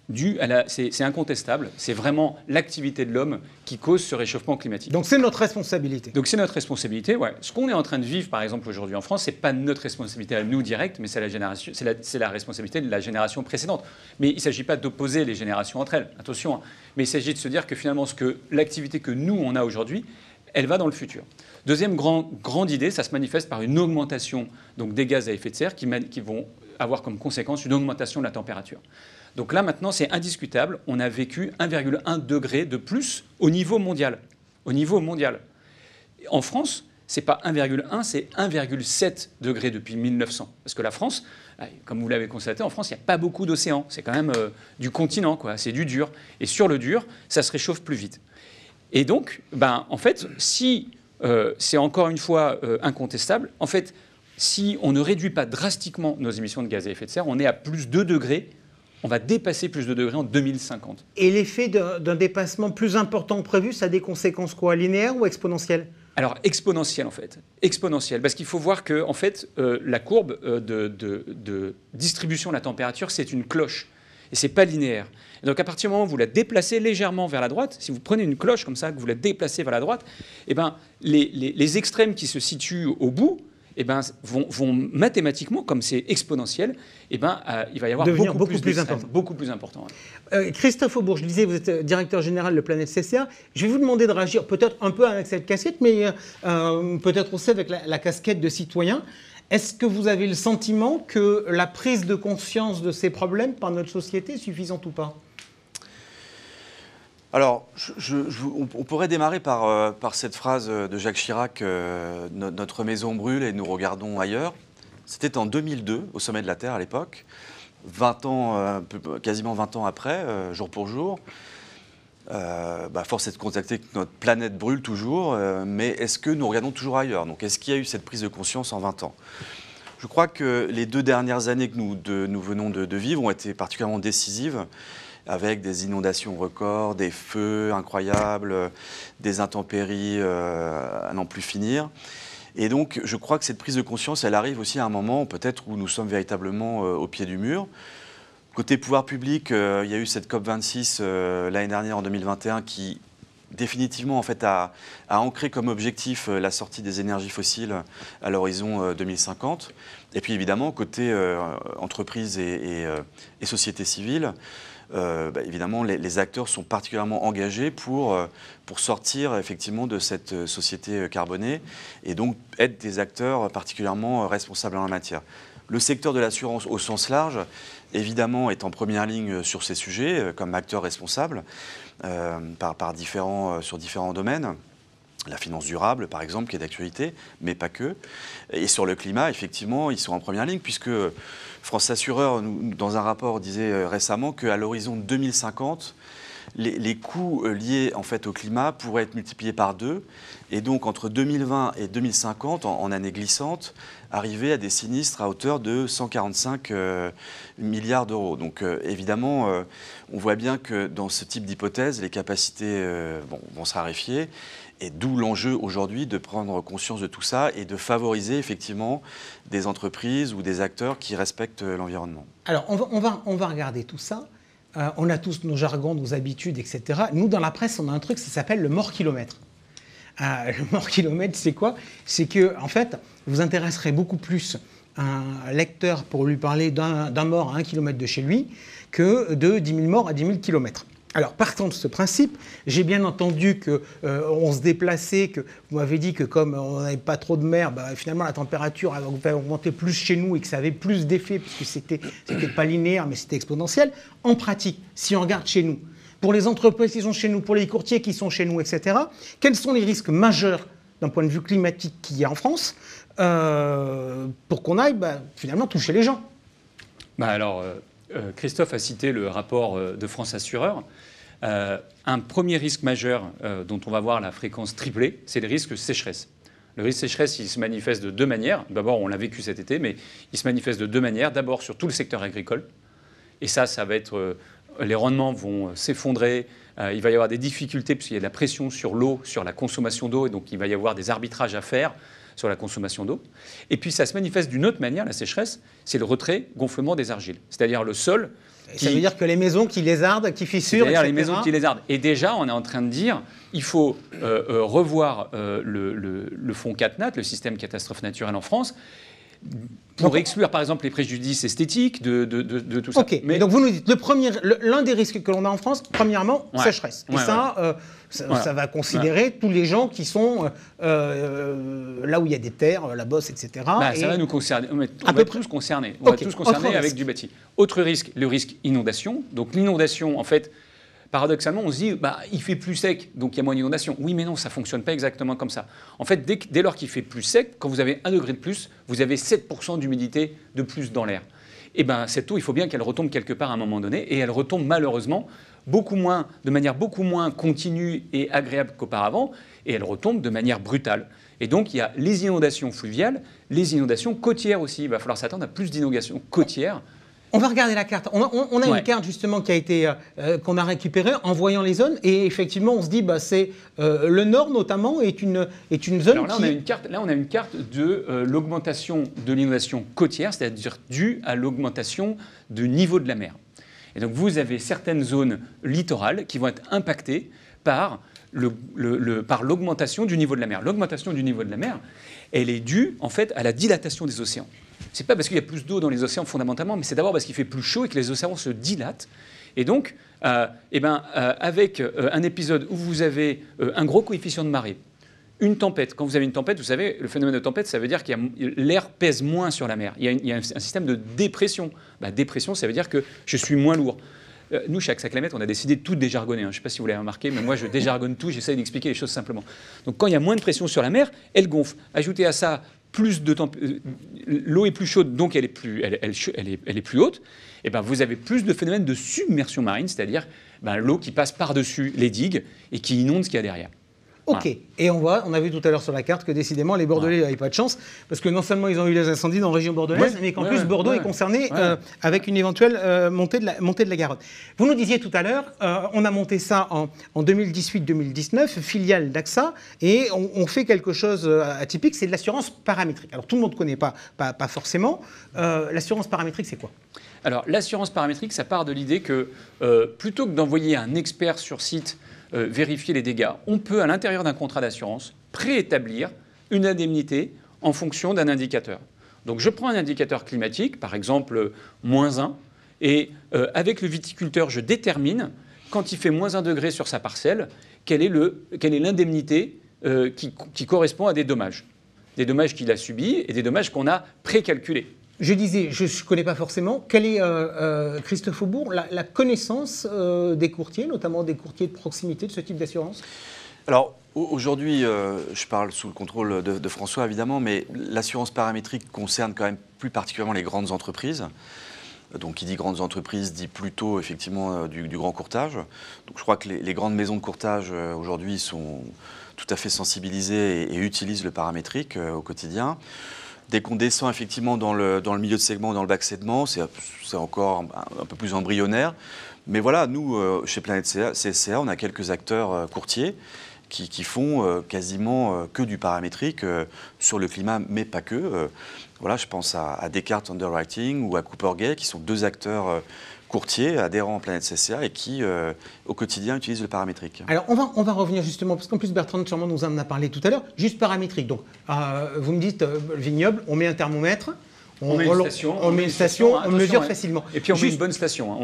Speaker 6: dû à c'est incontestable, c'est vraiment l'activité de l'homme qui cause ce réchauffement climatique.
Speaker 1: Donc c'est notre responsabilité.
Speaker 6: Donc c'est notre responsabilité, ouais. Ce qu'on est en train de vivre, par exemple, aujourd'hui en France, c'est pas notre responsabilité à nous directe, mais c'est la responsabilité de la génération précédente. Mais il ne s'agit pas d'opposer les générations entre elles, attention, hein. Mais il s'agit de se dire que finalement, l'activité que nous, on a aujourd'hui, elle va dans le futur. Deuxième grande idée, ça se manifeste par une augmentation donc, des gaz à effet de serre qui vont avoir comme conséquence une augmentation de la température. Donc là, maintenant, c'est indiscutable. On a vécu 1,1 degré de plus au niveau mondial. Au niveau mondial. En France, ce n'est pas 1,1, c'est 1,7 degré depuis 1900. Parce que la France, comme vous l'avez constaté, en France, il n'y a pas beaucoup d'océans. C'est quand même du continent, quoi. C'est du dur. Et sur le dur, ça se réchauffe plus vite. Et donc, en fait, si c'est encore une fois incontestable, en fait, si on ne réduit pas drastiquement nos émissions de gaz à effet de serre, on est à plus 2 degrés. On va dépasser plus de degrés en 2050.
Speaker 1: Et l'effet d'un dépassement plus important que prévu, ça a des conséquences quoi? Linéaires ou exponentielles?
Speaker 6: Alors, exponentielles en fait. Exponentielles. Parce qu'il faut voir que en fait, la courbe de distribution de la température, c'est une cloche. Et ce n'est pas linéaire. Et donc, à partir du moment où vous la déplacez légèrement vers la droite, si vous prenez une cloche comme ça, que vous la déplacez vers la droite, eh ben, les extrêmes qui se situent au bout, eh ben, vont mathématiquement, comme c'est exponentiel, eh ben, il va y avoir beaucoup plus important.
Speaker 1: Ouais. Christophe Aubourg, je disais, vous êtes directeur général de Planète CCA. Je vais vous demander de réagir peut-être un peu avec cette casquette, mais peut-être aussi avec la casquette de citoyen. Est-ce que vous avez le sentiment que la prise de conscience de ces problèmes par notre société est suffisante ou pas?
Speaker 7: Alors, on pourrait démarrer par cette phrase de Jacques Chirac, notre maison brûle et nous regardons ailleurs. C'était en 2002, au sommet de la Terre à l'époque, 20 ans, quasiment 20 ans après, jour pour jour. Force est de constater que notre planète brûle toujours, mais est-ce que nous regardons toujours ailleurs? Donc, est-ce qu'il y a eu cette prise de conscience en 20 ans? Je crois que les 2 dernières années que nous venons de vivre ont été particulièrement décisives, avec des inondations records, des feux incroyables, des intempéries à n'en plus finir. Et donc, je crois que cette prise de conscience, elle arrive aussi à un moment peut-être où nous sommes véritablement au pied du mur. Côté pouvoir public, il y a eu cette COP26 l'année dernière, en 2021, qui définitivement en fait, a ancré comme objectif la sortie des énergies fossiles à l'horizon 2050. Et puis évidemment, côté entreprises et société civile, évidemment, les acteurs sont particulièrement engagés pour sortir effectivement de cette société carbonée et donc être des acteurs particulièrement responsables en la matière. Le secteur de l'assurance au sens large, évidemment, est en première ligne sur ces sujets comme acteur responsable sur différents domaines. La finance durable, par exemple, qui est d'actualité, mais pas que. Et sur le climat, effectivement, ils sont en première ligne, puisque France Assureur, dans un rapport, disait récemment qu'à l'horizon 2050, les coûts liés en fait, au climat pourraient être multipliés par 2. Et donc, entre 2020 et 2050, en année glissante, arriver à des sinistres à hauteur de 145 milliards d'euros. Donc, évidemment, on voit bien que dans ce type d'hypothèse, les capacités vont se raréfier. Et d'où l'enjeu aujourd'hui de prendre conscience de tout ça et de favoriser effectivement des entreprises ou des acteurs qui respectent l'environnement.
Speaker 1: Alors, on va regarder tout ça. On a tous nos jargons, nos habitudes, etc. Nous, dans la presse, on a un truc, ça s'appelle le mort-kilomètre. Le mort-kilomètre, c'est quoi? C'est que, en fait, vous intéresserez beaucoup plus un lecteur pour lui parler d'un mort à 1 kilomètre de chez lui que de 10 000 morts à 10 000 kilomètres. Alors, partant de ce principe, j'ai bien entendu qu'on se déplaçait, que vous m'avez dit que comme on n'avait pas trop de mer, finalement la température avait augmenté plus chez nous et que ça avait plus d'effet, puisque c'était pas linéaire, mais c'était exponentiel. En pratique, si on regarde chez nous, pour les entreprises qui sont chez nous, pour les courtiers qui sont chez nous, etc., quels sont les risques majeurs d'un point de vue climatique qu'il y a en France pour qu'on aille finalement toucher les gens?
Speaker 6: Christophe a cité le rapport de France Assureur. Un premier risque majeur dont on va voir la fréquence triplée, c'est le risque sécheresse. Le risque sécheresse, il se manifeste de deux manières. D'abord, on l'a vécu cet été, mais il se manifeste de deux manières. D'abord, sur tout le secteur agricole. Et ça va être... les rendements vont s'effondrer. Il va y avoir des difficultés puisqu'il y a de la pression sur l'eau, sur la consommation d'eau. Et donc, il va y avoir des arbitrages à faire sur la consommation d'eau. Et puis, ça se manifeste d'une autre manière, la sécheresse, c'est le retrait-gonflement des argiles. C'est-à-dire le sol...
Speaker 1: Ça veut dire que les maisons qui lézardent, qui fissurent,
Speaker 6: etc.
Speaker 1: les
Speaker 6: maisons qui lézardent. Et déjà, on est en train de dire, il faut revoir le fonds CatNat, le système catastrophe naturelle en France, pour exclure par exemple les préjudices esthétiques de tout ça.
Speaker 1: Ok, mais donc vous nous dites, l'un des risques que l'on a en France, premièrement, sécheresse. Et ça va considérer tous les gens qui sont là où il y a des terres, la bosse, etc.
Speaker 6: Ça va nous concerner, on va tous concernés. On va tous concernés avec du bâti. Autre risque, le risque inondation. Donc l'inondation, en fait, paradoxalement, on se dit, il fait plus sec, donc il y a moins d'inondation. Oui, mais non, ça ne fonctionne pas exactement comme ça. En fait, dès lors qu'il fait plus sec, quand vous avez 1 degré de plus, vous avez 7% d'humidité de plus dans l'air. Et cette eau, il faut bien qu'elle retombe quelque part à un moment donné, et elle retombe malheureusement de manière beaucoup moins continue et agréable qu'auparavant, et elle retombe de manière brutale. Et donc, il y a les inondations fluviales, les inondations côtières aussi. Il va falloir s'attendre à plus d'inondations côtières.
Speaker 1: On va regarder la carte. On a une carte justement qui a été qu'on a récupérée en voyant les zones et effectivement on se dit c'est le nord notamment est une zone.
Speaker 6: Alors là on a une carte de l'augmentation de l'inondation côtière, c'est-à-dire due à l'augmentation du niveau de la mer. Et donc vous avez certaines zones littorales qui vont être impactées par l'augmentation du niveau de la mer. L'augmentation du niveau de la mer, elle est due en fait à la dilatation des océans. C'est pas parce qu'il y a plus d'eau dans les océans fondamentalement, mais c'est d'abord parce qu'il fait plus chaud et que les océans se dilatent. Et donc, avec un épisode où vous avez un gros coefficient de marée, une tempête, quand vous avez une tempête, vous savez, le phénomène de tempête, ça veut dire que l'air pèse moins sur la mer. Il y a un système de dépression. Dépression, ça veut dire que je suis moins lourd. Nous, chez AXA Climate, on a décidé de tout déjargonner. Je ne sais pas si vous l'avez remarqué, mais moi, je déjargonne tout, j'essaie d'expliquer les choses simplement. Donc, quand il y a moins de pression sur la mer, elle gonfle. Ajoutez à ça plus de l'eau est plus chaude, donc elle est plus haute, et vous avez plus de phénomènes de submersion marine, c'est-à-dire l'eau qui passe par-dessus les digues et qui inonde ce qu'il y a derrière.
Speaker 1: Ok, voilà. Et on a vu tout à l'heure sur la carte que décidément les Bordelais n'avaient pas de chance, parce que non seulement ils ont eu les incendies dans la région bordelaise, mais qu'en plus Bordeaux est concerné avec une éventuelle montée de la Garonne. Vous nous disiez tout à l'heure, on a monté ça en 2018-2019, filiale d'AXA, et on fait quelque chose atypique, c'est de l'assurance paramétrique. Alors tout le monde ne connaît pas forcément. L'assurance paramétrique, c'est quoi ?
Speaker 6: Alors l'assurance paramétrique, ça part de l'idée que plutôt que d'envoyer un expert sur site vérifier les dégâts, on peut, à l'intérieur d'un contrat d'assurance, préétablir une indemnité en fonction d'un indicateur. Donc je prends un indicateur climatique, par exemple -1, et avec le viticulteur, je détermine, quand il fait -1 degré sur sa parcelle, quelle est l'indemnité qui correspond à des dommages qu'il a subis et des dommages qu'on a précalculés.
Speaker 1: Je disais, je ne connais pas forcément. Quelle est, Christophe Aubourg, la connaissance des courtiers, notamment des courtiers de proximité de ce type d'assurance ?
Speaker 7: Alors, aujourd'hui, je parle sous le contrôle de François, évidemment, mais l'assurance paramétrique concerne quand même plus particulièrement les grandes entreprises. Donc, qui dit grandes entreprises dit plutôt, effectivement, du grand courtage. Donc, je crois que les grandes maisons de courtage, aujourd'hui, sont tout à fait sensibilisées et utilisent le paramétrique au quotidien. Dès qu'on descend effectivement dans le milieu de segment, dans le bas de segment, c'est encore un peu plus embryonnaire. Mais voilà, nous, chez Planète CSCA, on a quelques acteurs courtiers qui font quasiment que du paramétrique sur le climat, mais pas que. Voilà, je pense à Descartes Underwriting ou à Cooper Gay, qui sont deux acteurs courtiers adhérents à Planète CSCA et qui, au quotidien, utilisent le paramétrique.
Speaker 1: Alors, on va revenir justement, parce qu'en plus, Bertrand sûrement nous en a parlé tout à l'heure, juste paramétrique. Donc, vous me dites, le vignoble, on met un thermomètre,
Speaker 6: On met une station,
Speaker 1: on mesure facilement.
Speaker 6: Et puis on met une bonne station.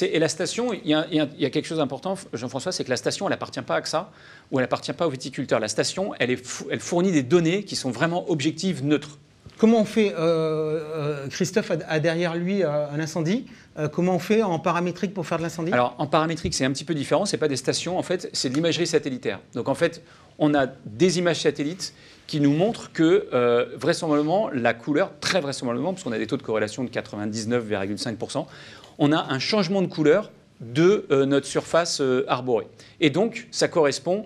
Speaker 6: Et la station, il y a quelque chose d'important, Jean-François, c'est que la station, elle n'appartient pas à AXA ou elle n'appartient pas aux viticulteurs. La station, elle fournit des données qui sont vraiment objectives, neutres.
Speaker 1: Comment on fait Christophe a derrière lui un incendie. Comment on fait en paramétrique pour faire de l'incendie?
Speaker 6: Alors, en paramétrique, c'est un petit peu différent. Ce n'est pas des stations, en fait, c'est de l'imagerie satellitaire. Donc, en fait, on a des images satellites qui nous montrent que, vraisemblablement, la couleur, très vraisemblablement, parce qu'on a des taux de corrélation de 99,5%, on a un changement de couleur de notre surface arborée. Et donc, ça correspond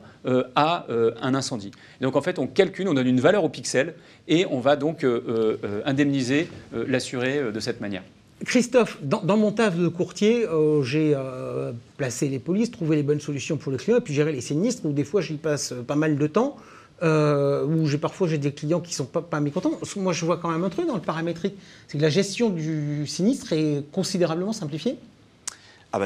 Speaker 6: à un incendie. Et donc, en fait, on calcule, on donne une valeur au pixel et on va donc indemniser l'assuré de cette manière.
Speaker 1: Christophe, dans mon taf de courtier, j'ai placé les polices, trouvé les bonnes solutions pour les clients et puis gérer les sinistres où des fois j'y passe pas mal de temps. Où parfois j'ai des clients qui ne sont pas mécontents. Moi, je vois quand même un truc dans le paramétrique, c'est que la gestion du sinistre est considérablement simplifiée.
Speaker 7: Ah bah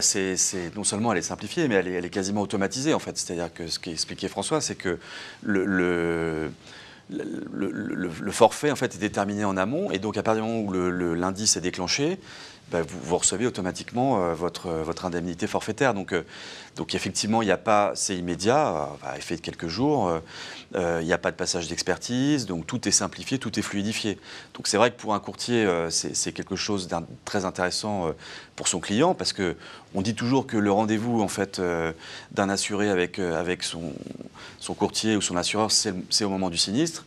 Speaker 7: non seulement elle est simplifiée, mais elle est quasiment automatisée en fait. C'est-à-dire que ce qu'expliquait François, c'est que le forfait en fait est déterminé en amont, et donc à partir du moment où l'indice est déclenché, bah, vous recevez automatiquement votre indemnité forfaitaire. Donc effectivement, il n'y a pas, c'est immédiat, à effet de quelques jours, il n'y a pas de passage d'expertise, donc tout est simplifié, tout est fluidifié. Donc c'est vrai que pour un courtier, c'est quelque chose de très intéressant pour son client, parce que on dit toujours que le rendez-vous en fait d'un assuré avec son courtier ou son assureur, c'est au moment du sinistre.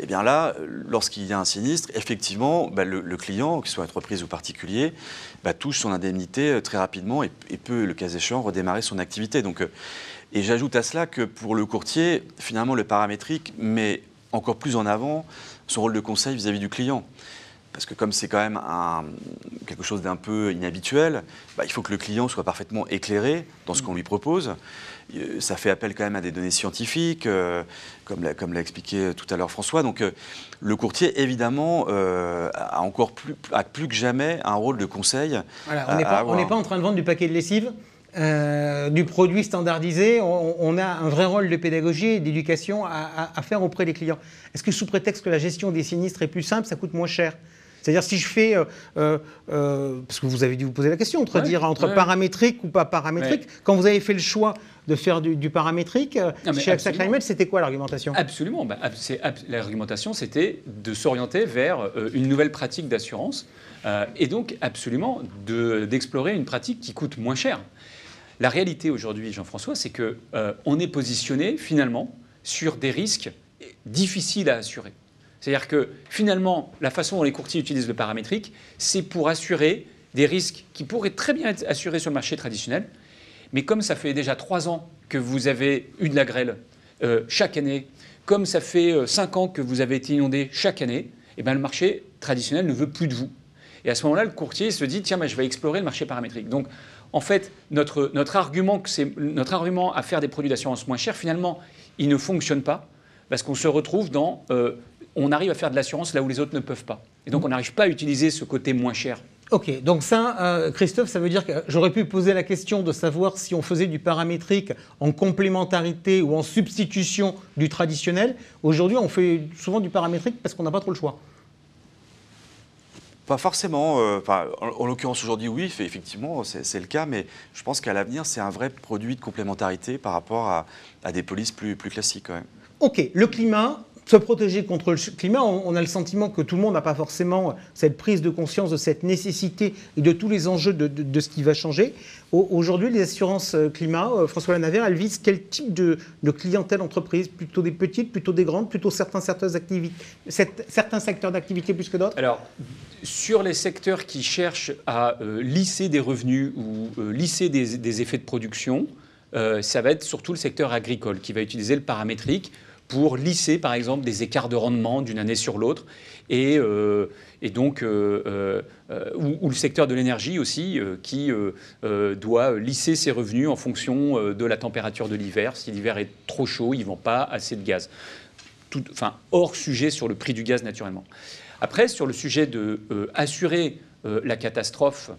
Speaker 7: Et bien là, lorsqu'il y a un sinistre, effectivement, bah, le client, qu'il soit entreprise ou particulier, bah, touche son indemnité très rapidement et peut, le cas échéant, redémarrer son activité. Donc, et j'ajoute à cela que pour le courtier, finalement, le paramétrique met encore plus en avant son rôle de conseil vis-à-vis du client. Parce que comme c'est quand même quelque chose d'un peu inhabituel, bah, il faut que le client soit parfaitement éclairé dans ce qu'on lui propose. Ça fait appel quand même à des données scientifiques, comme l'a expliqué tout à l'heure François. Donc le courtier, évidemment, a plus que jamais un rôle de conseil.
Speaker 1: Voilà, on n'est pas en train de vendre du paquet de lessive, du produit standardisé. On a un vrai rôle de pédagogie et d'éducation à faire auprès des clients. Est-ce que sous prétexte que la gestion des sinistres est plus simple, ça coûte moins cher ? C'est-à-dire si je fais, parce que vous avez dû vous poser la question, entre paramétrique ou pas paramétrique, quand vous avez fait le choix de faire du paramétrique, chez AXA Climate, c'était quoi l'argumentation ?
Speaker 6: Absolument. L'argumentation, c'était de s'orienter vers une nouvelle pratique d'assurance et donc absolument d'explorer une pratique qui coûte moins cher. La réalité aujourd'hui, Jean-François, c'est qu'on est positionné finalement sur des risques difficiles à assurer. C'est-à-dire que finalement, la façon dont les courtiers utilisent le paramétrique, c'est pour assurer des risques qui pourraient très bien être assurés sur le marché traditionnel. Mais comme ça fait déjà 3 ans que vous avez eu de la grêle chaque année, comme ça fait 5 ans que vous avez été inondé chaque année, eh bien, le marché traditionnel ne veut plus de vous. Et à ce moment-là, le courtier se dit, tiens, je vais explorer le marché paramétrique. Donc, en fait, notre argument à faire des produits d'assurance moins chers, finalement, il ne fonctionne pas parce qu'on se retrouve dans... on arrive à faire de l'assurance là où les autres ne peuvent pas. Et donc, on n'arrive pas à utiliser ce côté moins cher.
Speaker 1: Ok, donc ça, Christophe, ça veut dire que j'aurais pu poser la question de savoir si on faisait du paramétrique en complémentarité ou en substitution du traditionnel. Aujourd'hui, on fait souvent du paramétrique parce qu'on n'a pas trop le choix.
Speaker 7: Pas forcément. En l'occurrence, aujourd'hui, oui, effectivement, c'est le cas. Mais je pense qu'à l'avenir, c'est un vrai produit de complémentarité par rapport à des polices plus classiques quand même. Ok,
Speaker 1: le climat... Se protéger contre le climat, on a le sentiment que tout le monde n'a pas forcément cette prise de conscience de cette nécessité et de tous les enjeux de ce qui va changer. Aujourd'hui, les assurances climat, François Lanavert, elles visent quel type de clientèle entreprise ? Plutôt des petites, plutôt des grandes, plutôt certains secteurs d'activité plus que d'autres ?
Speaker 6: Alors, sur les secteurs qui cherchent à lisser des revenus ou lisser des effets de production, ça va être surtout le secteur agricole qui va utiliser le paramétrique pour lisser, par exemple, des écarts de rendement d'une année sur l'autre, ou le secteur de l'énergie aussi, qui doit lisser ses revenus en fonction de la température de l'hiver. Si l'hiver est trop chaud, ils ne vendent pas assez de gaz. Hors sujet sur le prix du gaz, naturellement. Après, sur le sujet de assurer la catastrophe,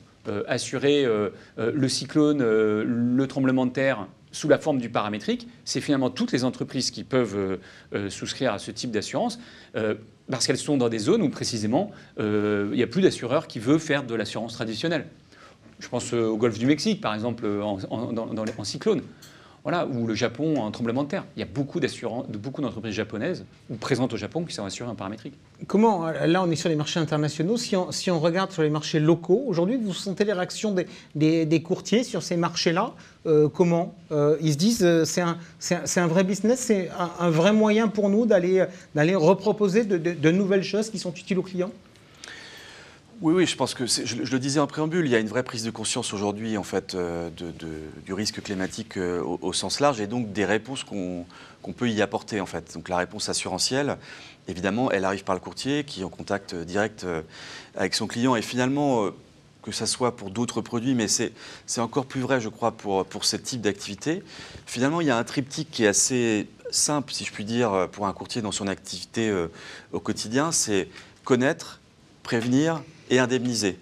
Speaker 6: assurer le cyclone, le tremblement de terre, sous la forme du paramétrique, c'est finalement toutes les entreprises qui peuvent souscrire à ce type d'assurance. parce qu'elles sont dans des zones où précisément il n'y a plus d'assureurs qui veulent faire de l'assurance traditionnelle. Je pense au golfe du Mexique, par exemple, en cyclone. Voilà, ou le Japon en tremblement de terre. Il y a beaucoup d'entreprises japonaises ou présentes au Japon qui sont assurées en paramétrique.
Speaker 1: Comment, là on est sur les marchés internationaux, si on regarde sur les marchés locaux, aujourd'hui vous sentez les réactions des courtiers sur ces marchés-là, comment ils se disent c'est un vrai business, c'est un vrai moyen pour nous d'aller reproposer de nouvelles choses qui sont utiles aux clients?
Speaker 7: Oui, je pense que je le disais en préambule, il y a une vraie prise de conscience aujourd'hui en fait du risque climatique au sens large et donc des réponses qu'on peut y apporter en fait. Donc la réponse assurantielle, évidemment, elle arrive par le courtier qui est en contact direct avec son client et finalement que ça soit pour d'autres produits, mais c'est encore plus vrai, je crois, pour ce type d'activité. Finalement, il y a un triptyque qui est assez simple, si je puis dire, pour un courtier dans son activité au quotidien, c'est connaître, prévenir et indemniser.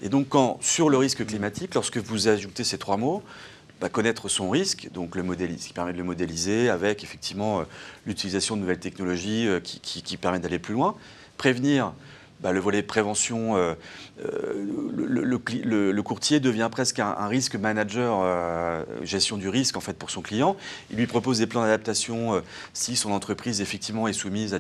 Speaker 7: Et donc, sur le risque climatique, lorsque vous ajoutez ces trois mots, connaître son risque, donc ce qui permet de le modéliser avec effectivement l'utilisation de nouvelles technologies qui permettent d'aller plus loin, prévenir. Le volet prévention, le courtier devient presque un risque manager, gestion du risque en fait pour son client. Il lui propose des plans d'adaptation si son entreprise effectivement est soumise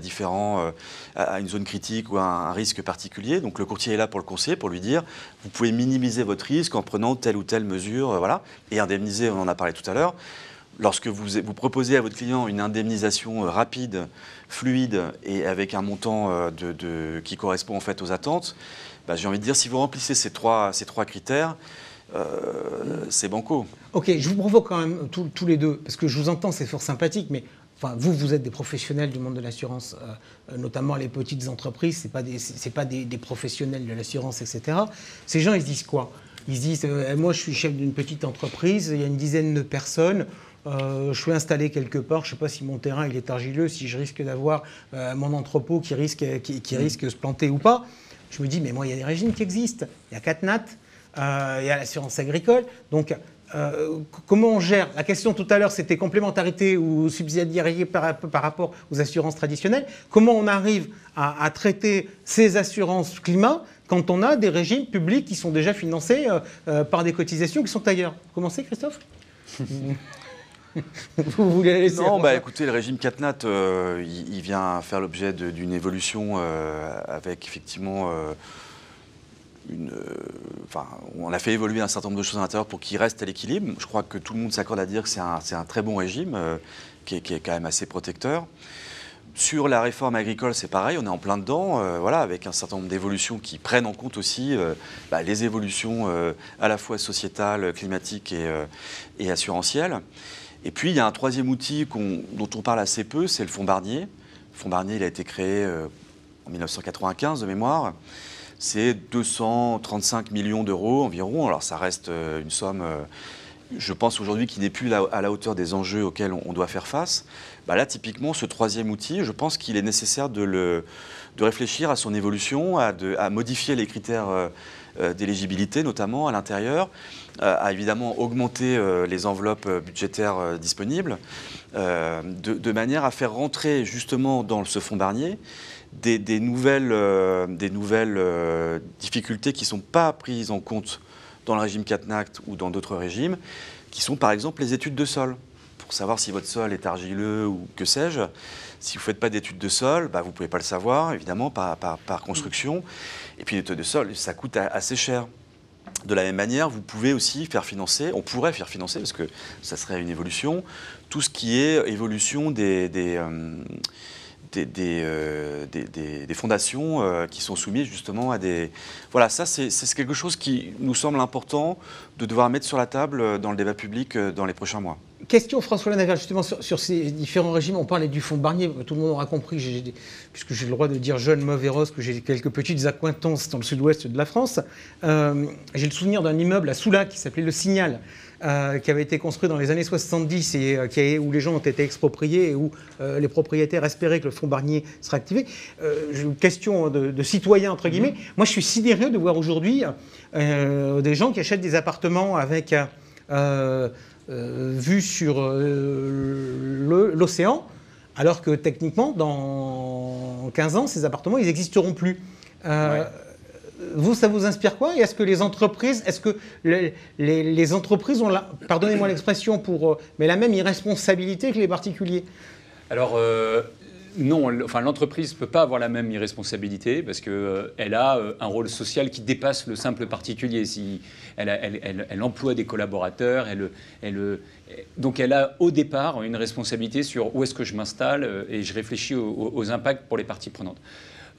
Speaker 7: à une zone critique ou à un risque particulier. Donc le courtier est là pour le conseiller, pour lui dire vous pouvez minimiser votre risque en prenant telle ou telle mesure, voilà, et indemniser. On en a parlé tout à l'heure. Lorsque vous proposez à votre client une indemnisation rapide, fluide et avec un montant qui correspond en fait aux attentes, j'ai envie de dire si vous remplissez ces trois critères, c'est banco.
Speaker 1: Ok, je vous provoque quand même tous les deux, parce que je vous entends, c'est fort sympathique, mais enfin, vous êtes des professionnels du monde de l'assurance, notamment les petites entreprises, c'est pas des professionnels de l'assurance, etc. Ces gens, ils se disent quoi? Ils se disent, moi je suis chef d'une petite entreprise, il y a une dizaine de personnes, je suis installé quelque part, je ne sais pas si mon terrain il est argileux, si je risque d'avoir mon entrepôt qui risque de se planter ou pas. Je me dis, mais moi, il y a des régimes qui existent. Il y a CatNat, il y a l'assurance agricole. Donc, comment on gère? La question tout à l'heure, c'était complémentarité ou subsidiarité par rapport aux assurances traditionnelles. Comment on arrive à traiter ces assurances climat quand on a des régimes publics qui sont déjà financés par des cotisations qui sont ailleurs? Commencez, Christophe? Vous voulez laisser?
Speaker 7: Non, écoutez, le régime CatNat, il vient faire l'objet d'une évolution avec effectivement on a fait évoluer un certain nombre de choses à l'intérieur pour qu'il reste à l'équilibre. Je crois que tout le monde s'accorde à dire que c'est un très bon régime qui est quand même assez protecteur. Sur la réforme agricole, c'est pareil, on est en plein dedans, avec un certain nombre d'évolutions qui prennent en compte aussi les évolutions à la fois sociétales, climatiques et assurantielles. Et puis, il y a un troisième outil dont on parle assez peu, c'est le fonds Barnier. Le fonds Barnier, il a été créé en 1995 de mémoire. C'est 235 millions d'euros environ. Alors, ça reste une somme, je pense aujourd'hui, qui n'est plus à la hauteur des enjeux auxquels on doit faire face. Là, typiquement, ce troisième outil, je pense qu'il est nécessaire de réfléchir à son évolution, à modifier les critères d'éligibilité, notamment à l'intérieur, à évidemment augmenter les enveloppes budgétaires disponibles, de manière à faire rentrer justement dans ce fonds Barnier des nouvelles difficultés qui ne sont pas prises en compte dans le régime CatNat ou dans d'autres régimes, qui sont par exemple les études de sol. Pour savoir si votre sol est argileux ou que sais-je, si vous ne faites pas d'études de sol, vous ne pouvez pas le savoir, évidemment, par construction. Et puis l'étude de sol, ça coûte assez cher. De la même manière, vous pouvez aussi faire financer, on pourrait faire financer, parce que ça serait une évolution, tout ce qui est évolution des fondations qui sont soumises justement à des... Voilà, ça c'est quelque chose qui nous semble important de devoir mettre sur la table dans le débat public dans les prochains mois.
Speaker 1: Question François Lanaverge, justement sur ces différents régimes, on parlait du fonds Barnier, tout le monde aura compris, puisque j'ai le droit de dire jeune, mauvais rose, que j'ai quelques petites accointances dans le sud-ouest de la France. J'ai le souvenir d'un immeuble à Soulac qui s'appelait Le Signal, qui avait été construit dans les années 70 et où les gens ont été expropriés et où les propriétaires espéraient que le fonds Barnier serait activé. J'ai une question de citoyen, entre guillemets. Moi, je suis sidéré de voir aujourd'hui des gens qui achètent des appartements avec... vue sur l'océan, alors que techniquement, dans 15 ans, ces appartements, ils n'existeront plus. Vous, ça vous inspire quoi? Et est-ce que les entreprises, les entreprises ont, pardonnez-moi l'expression, mais la même irresponsabilité que les particuliers?
Speaker 6: Alors, non, l'entreprise ne peut pas avoir la même irresponsabilité parce qu'elle a un rôle social qui dépasse le simple particulier. Si elle emploie des collaborateurs, donc elle a au départ une responsabilité sur où est-ce que je m'installe et je réfléchis aux impacts pour les parties prenantes.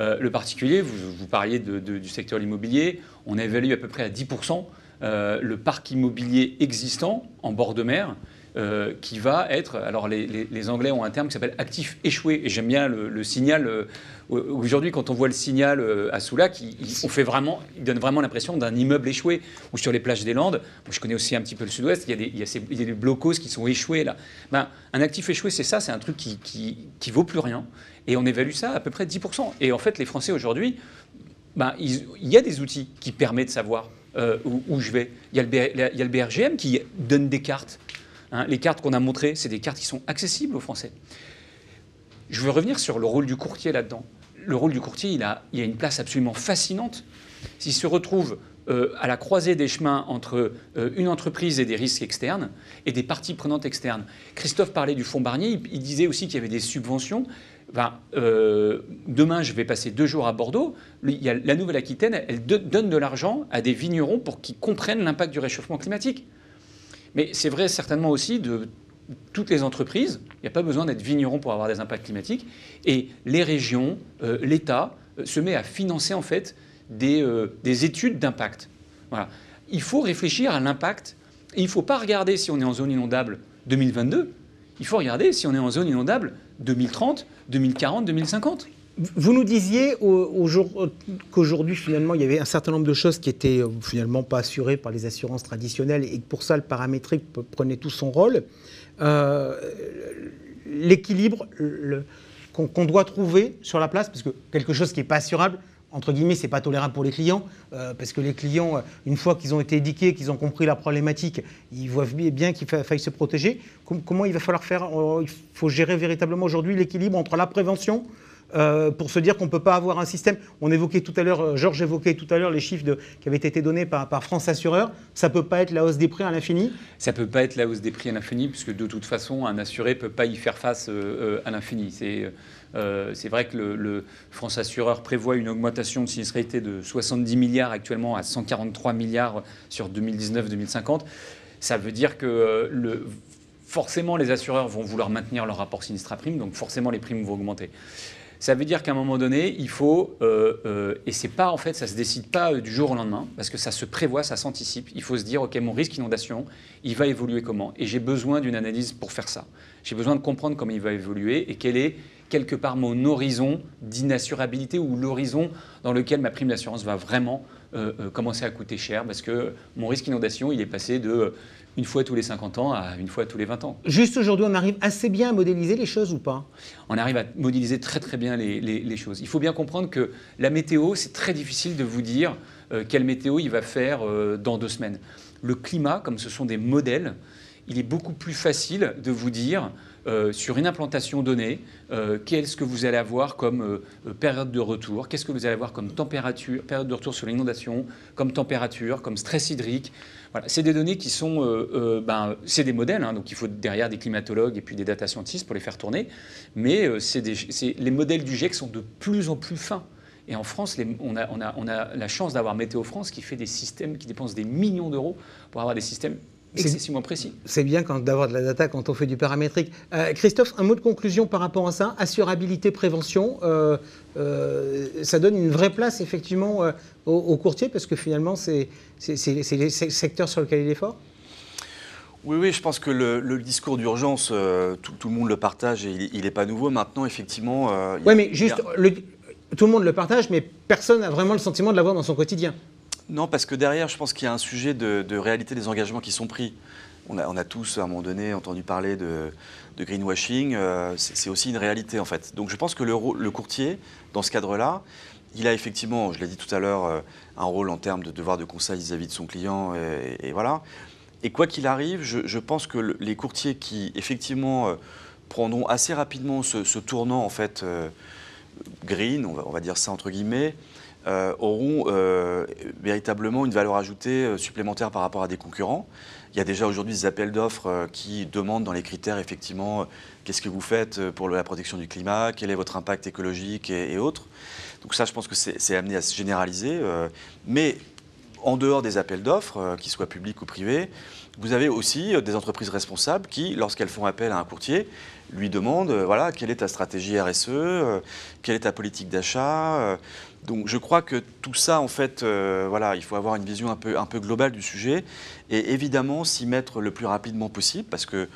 Speaker 6: Le particulier, vous parliez du secteur immobilier, on évalue à peu près à 10% le parc immobilier existant en bord de mer. Qui va être, alors les Anglais ont un terme qui s'appelle actif échoué, et j'aime bien le signal. Aujourd'hui, quand on voit le signal à Soulac, il donne vraiment l'impression d'un immeuble échoué. Ou sur les plages des Landes, moi, je connais aussi un petit peu le sud-ouest, il y a des blocos qui sont échoués là. Un actif échoué, c'est ça, c'est un truc qui vaut plus rien, et on évalue ça à peu près 10%. Et en fait, les Français aujourd'hui, il y a des outils qui permettent de savoir où je vais. Il y a le BRGM qui donne des cartes. Les cartes qu'on a montrées, c'est des cartes qui sont accessibles aux Français. Je veux revenir sur le rôle du courtier là-dedans. Le rôle du courtier, il a une place absolument fascinante. S'il se retrouve à la croisée des chemins entre une entreprise et des risques externes et des parties prenantes externes. Christophe parlait du fonds Barnier, il disait aussi qu'il y avait des subventions. Demain, je vais passer 2 jours à Bordeaux. La Nouvelle-Aquitaine, elle donne de l'argent à des vignerons pour qu'ils comprennent l'impact du réchauffement climatique. Mais c'est vrai certainement aussi de toutes les entreprises. Il n'y a pas besoin d'être vigneron pour avoir des impacts climatiques. Et les régions, l'État se met à financer en fait des études d'impact. Voilà. Il faut réfléchir à l'impact. Et il ne faut pas regarder si on est en zone inondable 2022. Il faut regarder si on est en zone inondable 2030, 2040, 2050.
Speaker 1: Vous nous disiez qu'aujourd'hui, finalement, il y avait un certain nombre de choses qui étaient finalement pas assurées par les assurances traditionnelles et que pour ça, le paramétrique prenait tout son rôle. L'équilibre qu'on doit trouver sur la place, parce que quelque chose qui n'est pas assurable, entre guillemets, c'est pas tolérable pour les clients, parce que les clients, une fois qu'ils ont été éduqués, qu'ils ont compris la problématique, ils voient bien qu'il faille se protéger. Comment il va falloir faire? Il faut gérer véritablement aujourd'hui l'équilibre entre la prévention, pour se dire qu'on ne peut pas avoir un système. On évoquait tout à l'heure, Georges évoquait tout à l'heure les chiffres qui avaient été donnés par France Assureur. Ça ne peut pas être la hausse des prix à l'infini?
Speaker 6: Ça ne peut pas être la hausse des prix à l'infini, puisque de toute façon, un assuré ne peut pas y faire face à l'infini. C'est vrai que le France Assureur prévoit une augmentation de sinistralité de 70 milliards actuellement à 143 milliards sur 2019-2050. Ça veut dire que forcément, les assureurs vont vouloir maintenir leur rapport sinistre à prime, donc forcément, les primes vont augmenter. Ça veut dire qu'à un moment donné, il faut, et c'est pas en fait, ça se décide pas du jour au lendemain, parce que ça se prévoit, ça s'anticipe. Il faut se dire, ok, mon risque inondation, il va évoluer comment? Et j'ai besoin d'une analyse pour faire ça. J'ai besoin de comprendre comment il va évoluer et quel est quelque part mon horizon d'inassurabilité ou l'horizon dans lequel ma prime d'assurance va vraiment commencer à coûter cher, parce que mon risque inondation, il est passé de une fois tous les 50 ans à une fois tous les 20 ans.
Speaker 1: Juste aujourd'hui, on arrive assez bien à modéliser les choses ou pas?
Speaker 6: On arrive à modéliser très très bien les choses. Il faut bien comprendre que la météo, c'est très difficile de vous dire quelle météo il va faire dans 2 semaines. Le climat, comme ce sont des modèles, il est beaucoup plus facile de vous dire sur une implantation donnée, qu'est-ce que vous allez avoir comme période de retour, qu'est-ce que vous allez avoir comme température, période de retour sur l'inondation, comme température, comme stress hydrique. Voilà. C'est des données qui sont, c'est des modèles, hein, donc il faut derrière des climatologues et puis des data scientists pour les faire tourner, mais les modèles du GIEC sont de plus en plus fins. Et en France, on a la chance d'avoir Météo France qui fait des systèmes qui dépensent des millions d'euros pour avoir des systèmes excessivement précis.
Speaker 1: C'est bien d'avoir de la data quand on fait du paramétrique. Christophe, un mot de conclusion par rapport à ça. Assurabilité, prévention, ça donne une vraie place effectivement aux courtiers parce que finalement c'est les secteurs sur lesquels il est fort.
Speaker 7: Oui, je pense que le discours d'urgence, tout le monde le partage et il n'est pas nouveau. Maintenant, effectivement...
Speaker 1: Oui, mais juste, tout le monde le partage, mais personne n'a vraiment le sentiment de l'avoir dans son quotidien.
Speaker 7: Non, parce que derrière, je pense qu'il y a un sujet de réalité des engagements qui sont pris. On a tous, à un moment donné, entendu parler de greenwashing. C'est aussi une réalité, en fait. Donc je pense que le courtier, dans ce cadre-là, il a effectivement, je l'ai dit tout à l'heure, un rôle en termes de devoir de conseil vis-à-vis de son client. Et voilà. Et quoi qu'il arrive, je pense que les courtiers qui, effectivement, prendront assez rapidement ce tournant, en fait, green, on va dire ça entre guillemets, auront véritablement une valeur ajoutée supplémentaire par rapport à des concurrents. Il y a déjà aujourd'hui des appels d'offres qui demandent dans les critères, effectivement, qu'est-ce que vous faites pour la protection du climat, quel est votre impact écologique et autres. Donc ça, je pense que c'est amené à se généraliser. Mais en dehors des appels d'offres, qu'ils soient publics ou privés, vous avez aussi des entreprises responsables qui, lorsqu'elles font appel à un courtier, lui demandent voilà, quelle est ta stratégie RSE, quelle est ta politique d'achat. Donc je crois que tout ça, en fait, voilà, il faut avoir une vision un peu globale du sujet et évidemment s'y mettre le plus rapidement possible parce que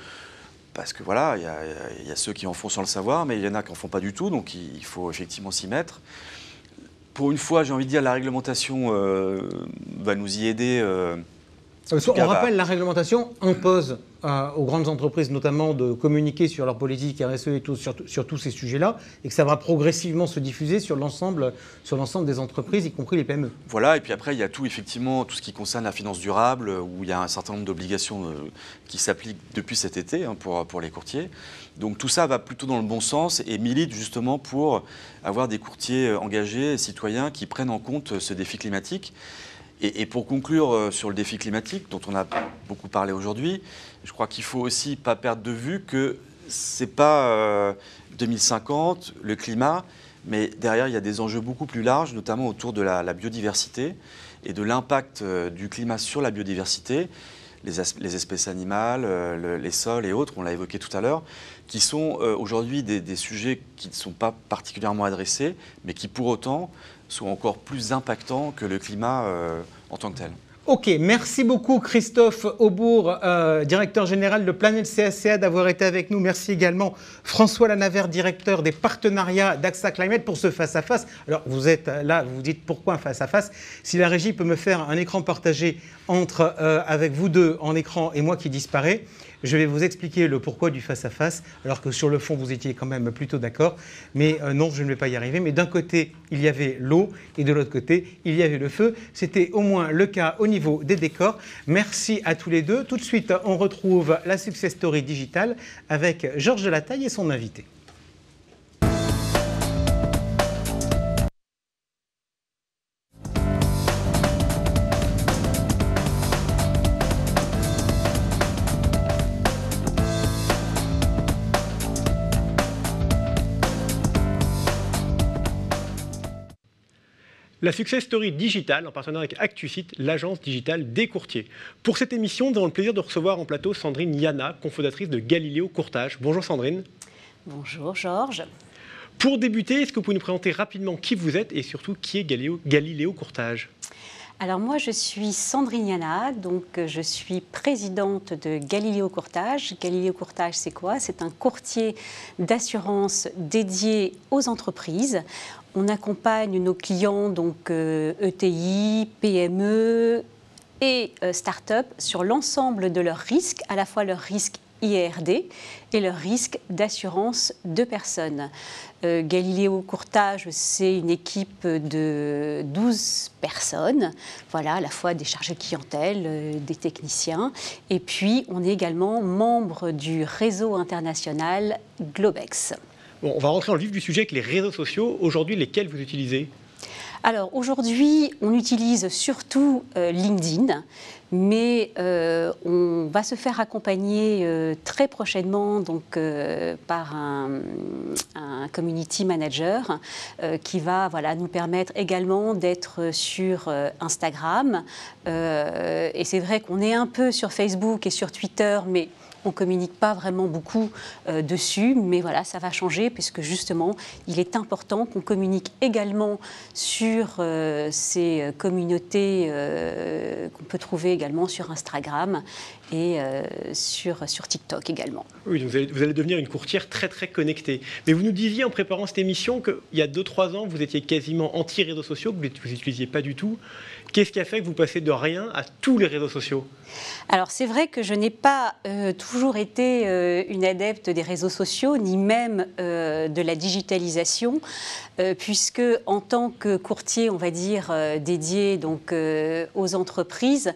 Speaker 7: voilà, il y a ceux qui en font sans le savoir, mais il y en a qui n'en font pas du tout, donc il faut effectivement s'y mettre. Pour une fois, j'ai envie de dire, la réglementation va nous y aider.
Speaker 1: On rappelle, la réglementation impose aux grandes entreprises notamment de communiquer sur leur politique RSE et tout, sur tous ces sujets-là, et que ça va progressivement se diffuser sur l'ensemble des entreprises, y compris les PME.
Speaker 7: Voilà, et puis après, il y a effectivement, tout ce qui concerne la finance durable, où il y a un certain nombre d'obligations qui s'appliquent depuis cet été pour les courtiers. Donc tout ça va plutôt dans le bon sens et milite justement pour avoir des courtiers engagés, citoyens, qui prennent en compte ce défi climatique. Et pour conclure sur le défi climatique, dont on a beaucoup parlé aujourd'hui, je crois qu'il ne faut aussi pas perdre de vue que ce n'est pas 2050, le climat, mais derrière, il y a des enjeux beaucoup plus larges, notamment autour de la biodiversité et de l'impact du climat sur la biodiversité, les espèces animales, les sols et autres, on l'a évoqué tout à l'heure, qui sont aujourd'hui des sujets qui ne sont pas particulièrement adressés, mais qui pour autant sont encore plus impactants que le climat en tant que tel.
Speaker 1: Ok, merci beaucoup Christophe Aubourg, directeur général de Planète CSCA, d'avoir été avec nous. Merci également François Lanavert, directeur des partenariats d'AXA Climate pour ce face-à-face. Alors vous êtes là, vous vous dites pourquoi un face-à-face? Si la régie peut me faire un écran partagé avec vous deux en écran et moi qui disparaît, je vais vous expliquer le pourquoi du face-à-face, alors que sur le fond, vous étiez quand même plutôt d'accord. Mais non, je ne vais pas y arriver. Mais d'un côté, il y avait l'eau et de l'autre côté, il y avait le feu. C'était au moins le cas au niveau des décors. Merci à tous les deux. Tout de suite, on retrouve la Success Story Digital avec Georges Delataille et son invité.
Speaker 2: La Success Story Digital, en partenariat avec ActuSite, l'agence digitale des courtiers. Pour cette émission, nous avons le plaisir de recevoir en plateau Sandrine Yana, cofondatrice de Galiléo Courtage. Bonjour Sandrine.
Speaker 8: Bonjour Georges.
Speaker 2: Pour débuter, est-ce que vous pouvez nous présenter rapidement qui vous êtes et surtout qui est Galiléo Courtage?
Speaker 8: Alors moi je suis Sandrine Yana, donc je suis présidente de Galiléo Courtage. Galiléo Courtage c'est quoi? C'est un courtier d'assurance dédié aux entreprises. On accompagne nos clients, donc ETI, PME et start-up sur l'ensemble de leurs risques, à la fois leurs risques IRD et leurs risques d'assurance de personnes. Galiléo Courtage, c'est une équipe de 12 personnes, voilà, à la fois des chargés de clientèle, des techniciens, et puis on est également membre du réseau international Globex.
Speaker 2: Bon, on va rentrer dans le vif du sujet avec les réseaux sociaux. Aujourd'hui, lesquels vous utilisez?
Speaker 8: Alors aujourd'hui, on utilise surtout LinkedIn, mais on va se faire accompagner très prochainement donc, par un community manager qui va nous permettre également d'être sur Instagram. Et c'est vrai qu'on est un peu sur Facebook et sur Twitter, mais on ne communique pas vraiment beaucoup dessus, mais voilà, ça va changer puisque justement, il est important qu'on communique également sur ces communautés qu'on peut trouver également sur Instagram et sur TikTok également.
Speaker 2: Oui, donc vous allez devenir une courtière très très connectée. Mais vous nous disiez en préparant cette émission qu'il y a 2-3 ans, vous étiez quasiment anti-réseaux sociaux, que vous n'utilisiez pas du tout. Qu'est-ce qui a fait que vous passez de rien à tous les réseaux sociaux?
Speaker 8: Alors c'est vrai que je n'ai pas toujours été une adepte des réseaux sociaux, ni même de la digitalisation, puisque en tant que courtier, on va dire, dédié donc, aux entreprises,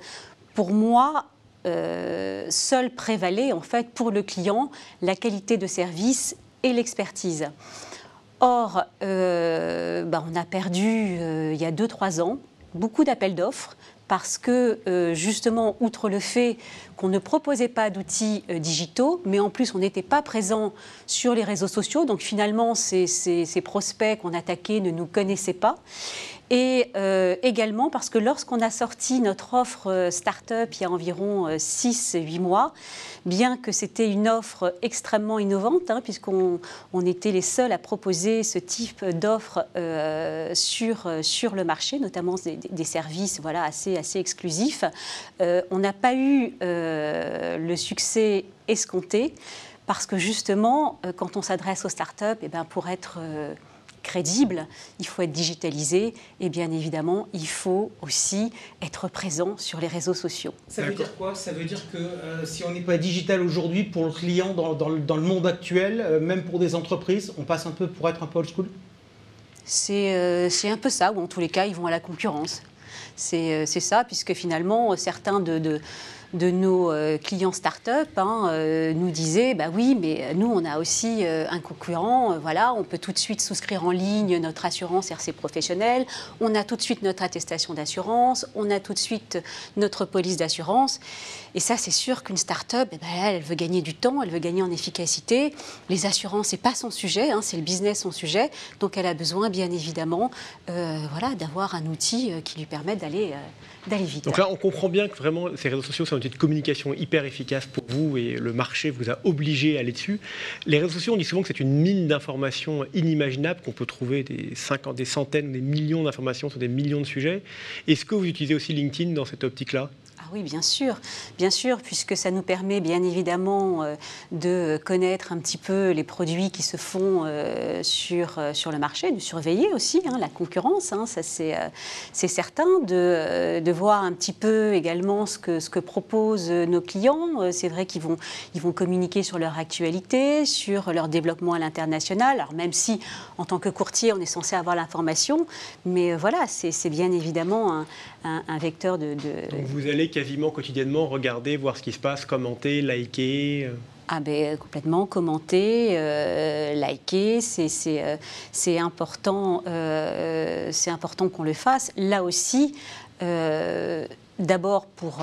Speaker 8: pour moi, seul prévalait en fait pour le client la qualité de service et l'expertise. Or, on a perdu, il y a 2-3 ans, beaucoup d'appels d'offres parce que, justement, outre le fait qu'on ne proposait pas d'outils digitaux, mais en plus, on n'était pas présent sur les réseaux sociaux. Donc, finalement, ces prospects qu'on attaquait ne nous connaissaient pas. Et également parce que lorsqu'on a sorti notre offre start-up il y a environ 6-8 mois, bien que c'était une offre extrêmement innovante, puisqu'on était les seuls à proposer ce type d'offre sur le marché, notamment des services assez exclusifs, on n'a pas eu le succès escompté parce que justement, quand on s'adresse aux start-up, pour être crédible, il faut être digitalisé et bien évidemment, il faut aussi être présent sur les réseaux sociaux.
Speaker 1: Ça veut dire quoi? Ça veut dire que si on n'est pas digital aujourd'hui pour le client dans le monde actuel, même pour des entreprises, on passe un peu pour être un peu old school? C'est
Speaker 8: un peu ça, ou en tous les cas, ils vont à la concurrence. C'est ça, puisque finalement, certains de nos clients start-up nous disaient oui, mais nous, on a aussi un concurrent. On peut tout de suite souscrire en ligne notre assurance RC professionnelle. On a tout de suite notre attestation d'assurance. On a tout de suite notre police d'assurance. Et ça, c'est sûr qu'une start-up, elle veut gagner du temps, elle veut gagner en efficacité. Les assurances, c'est pas son sujet, c'est le business son sujet. Donc, elle a besoin, bien évidemment, d'avoir un outil qui lui permette d'aller vite.
Speaker 2: Donc là, on comprend bien que vraiment, ces réseaux sociaux sont un outil de communication hyper efficace pour vous et le marché vous a obligé à aller dessus. Les réseaux sociaux, on dit souvent que c'est une mine d'informations inimaginable, qu'on peut trouver des centaines, des millions d'informations sur des millions de sujets. Est-ce que vous utilisez aussi LinkedIn dans cette optique-là ?
Speaker 8: Oui, bien sûr, puisque ça nous permet bien évidemment de connaître un petit peu les produits qui se font sur le marché, de surveiller aussi la concurrence, ça c'est certain, de voir un petit peu également ce que proposent nos clients. C'est vrai qu'ils vont communiquer sur leur actualité, sur leur développement à l'international, alors même si en tant que courtier on est censé avoir l'information, mais c'est bien évidemment un vecteur de...
Speaker 2: Donc vous allez quasiment quotidiennement regarder, voir ce qui se passe, commenter, liker
Speaker 8: complètement, commenter, liker, c'est important qu'on le fasse. Là aussi, d'abord pour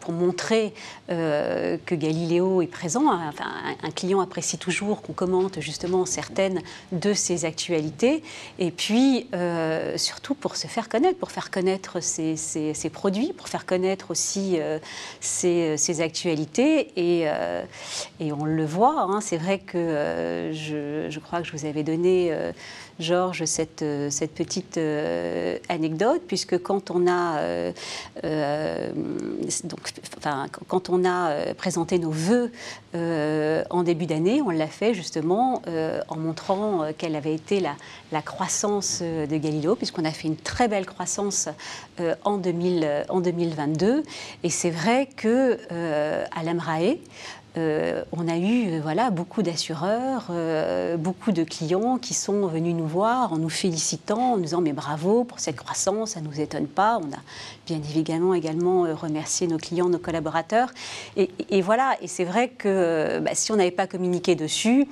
Speaker 8: montrer que Galileo est présent. Un client apprécie toujours qu'on commente justement certaines de ses actualités. Et puis, surtout pour se faire connaître, pour faire connaître ses produits, pour faire connaître aussi ses actualités. Et on le voit, c'est vrai que je crois que je vous avais donné... Georges, cette petite anecdote, puisque quand on a présenté nos vœux en début d'année, on l'a fait justement en montrant quelle avait été la croissance de Galileo, puisqu'on a fait une très belle croissance en 2022. Et c'est vrai qu'à l'Amrae, on a eu beaucoup d'assureurs, beaucoup de clients qui sont venus nous voir en nous félicitant, en nous disant mais bravo pour cette croissance, ça ne nous étonne pas. On a bien également remercié nos clients, nos collaborateurs. Et c'est vrai que si on n'avait pas communiqué dessus,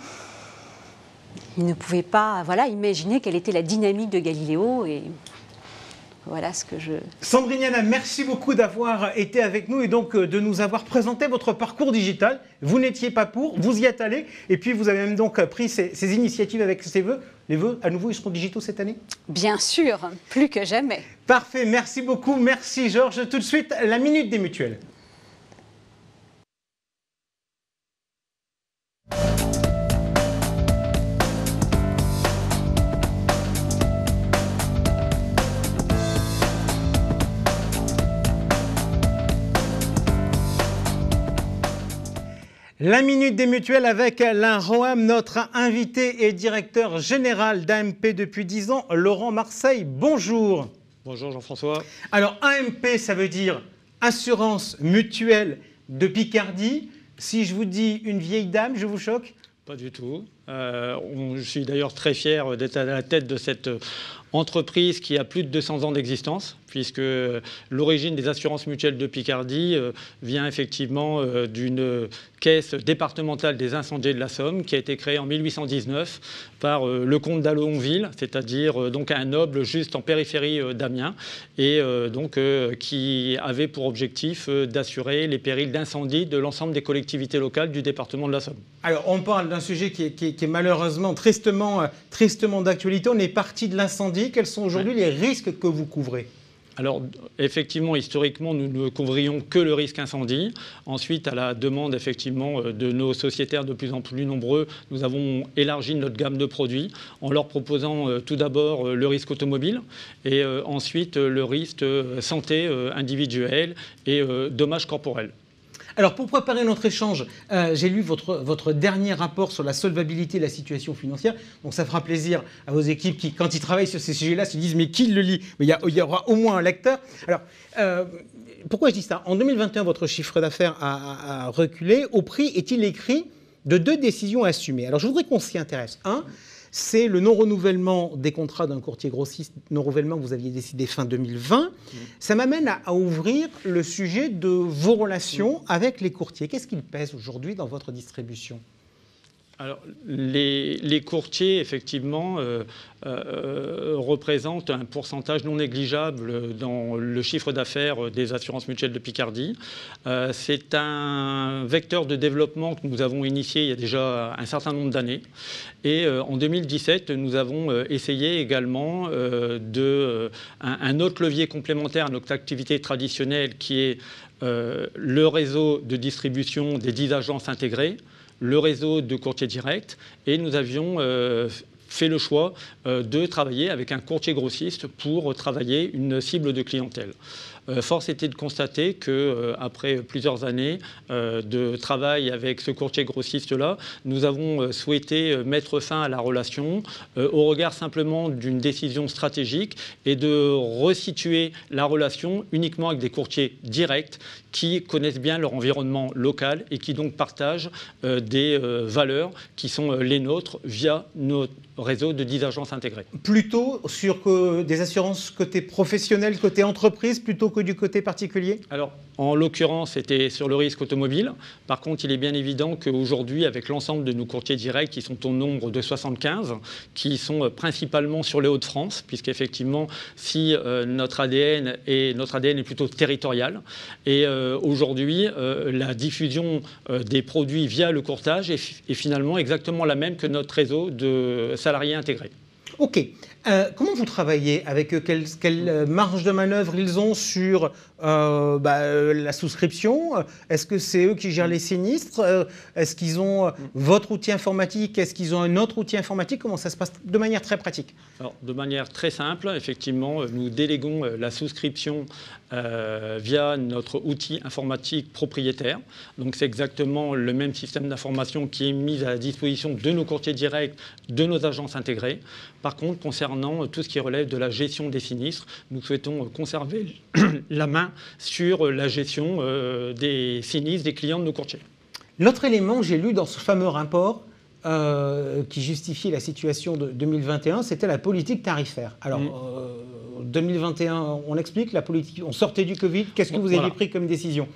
Speaker 8: ils ne pouvaient pas imaginer quelle était la dynamique de Galileo. Et voilà ce que je...
Speaker 1: Sandrine Yana, merci beaucoup d'avoir été avec nous et donc de nous avoir présenté votre parcours digital. Vous n'étiez pas pour, vous y êtes allé et puis vous avez même donc pris ces initiatives avec ces vœux. Les vœux, à nouveau, ils seront digitaux cette année?
Speaker 8: Bien sûr, plus que jamais.
Speaker 1: Parfait, merci beaucoup, merci Georges. Tout de suite, la Minute des Mutuelles. La Minute des Mutuelles avec Alain Roham, notre invité et directeur général d'AMP depuis 10 ans, Laurent Marseille. Bonjour.
Speaker 9: Bonjour Jean-François.
Speaker 1: Alors AMP, ça veut dire Assurance Mutuelle de Picardie. Si je vous dis une vieille dame, je vous choque?
Speaker 9: Pas du tout. Je suis d'ailleurs très fier d'être à la tête de cette entreprise qui a plus de 200 ans d'existence, puisque l'origine des assurances mutuelles de Picardie vient effectivement d'une caisse départementale des incendies de la Somme qui a été créée en 1819 par le comte d'Allonville, c'est-à-dire donc un noble juste en périphérie d'Amiens, et donc qui avait pour objectif d'assurer les périls d'incendie de l'ensemble des collectivités locales du département de la Somme.
Speaker 1: Alors, on parle d'un sujet qui est malheureusement tristement d'actualité. On est parti de l'incendie. Quels sont aujourd'hui les risques que vous couvrez ?
Speaker 9: Alors, effectivement, historiquement, nous ne couvrions que le risque incendie. Ensuite, à la demande, effectivement, de nos sociétaires de plus en plus nombreux, nous avons élargi notre gamme de produits en leur proposant tout d'abord le risque automobile et ensuite le risque santé individuelle et dommages corporels.
Speaker 1: Alors, pour préparer notre échange, j'ai lu votre dernier rapport sur la solvabilité et la situation financière. Donc, ça fera plaisir à vos équipes qui, quand ils travaillent sur ces sujets-là, se disent « mais qui le lit ?» Mais il y aura au moins un lecteur. Alors, pourquoi je dis ça ? En 2021, votre chiffre d'affaires a reculé. Au prix est-il écrit de 2 décisions assumées. Alors, je voudrais qu'on s'y intéresse. Un, c'est le non-renouvellement des contrats d'un courtier grossiste, non-renouvellement que vous aviez décidé fin 2020. Ça m'amène à ouvrir le sujet de vos relations avec les courtiers. Qu'est-ce qu'ils pèsent aujourd'hui dans votre distribution ?
Speaker 9: Alors, les courtiers, effectivement, représentent un pourcentage non négligeable dans le chiffre d'affaires des assurances mutuelles de Picardie. C'est un vecteur de développement que nous avons initié il y a déjà un certain nombre d'années. Et en 2017, nous avons essayé également un autre levier complémentaire à notre activité traditionnelle qui est le réseau de distribution des 10 agences intégrées, le réseau de courtiers directs, et nous avions fait le choix de travailler avec un courtier grossiste pour travailler une cible de clientèle. Force était de constater qu'après plusieurs années de travail avec ce courtier grossiste-là, nous avons souhaité mettre fin à la relation au regard simplement d'une décision stratégique et de resituer la relation uniquement avec des courtiers directs qui connaissent bien leur environnement local et qui donc partagent des valeurs qui sont les nôtres via notre réseau de 10 agences intégrées.
Speaker 1: Plutôt sur des assurances côté professionnel, côté entreprise, plutôt que du côté particulier ?
Speaker 9: Alors, en l'occurrence, c'était sur le risque automobile. Par contre, il est bien évident qu'aujourd'hui, avec l'ensemble de nos courtiers directs, qui sont au nombre de 75, qui sont principalement sur les Hauts-de-France, puisqu'effectivement, si notre ADN est plutôt territorial, et aujourd'hui, la diffusion des produits via le courtage est finalement exactement la même que notre réseau de salariés intégrés.
Speaker 1: Ok. Comment vous travaillez avec eux ? Quelle marge de manœuvre ils ont sur la souscription ? Est-ce que c'est eux qui gèrent les sinistres ? Est-ce qu'ils ont votre outil informatique ? Est-ce qu'ils ont un autre outil informatique ? Comment ça se passe de manière très pratique ?
Speaker 9: Alors, de manière très simple, effectivement, nous déléguons la souscription via notre outil informatique propriétaire. Donc, c'est exactement le même système d'information qui est mis à la disposition de nos courtiers directs, de nos agences intégrées. Par contre, concernant tout ce qui relève de la gestion des sinistres, nous souhaitons conserver la main sur la gestion des sinistres des clients de nos courtiers.
Speaker 1: L'autre élément, j'ai lu dans ce fameux rapport qui justifiait la situation de 2021, c'était la politique tarifaire. Alors, 2021, on explique, la politique, on sortait du Covid, qu'est-ce que vous aviez pris comme décision ?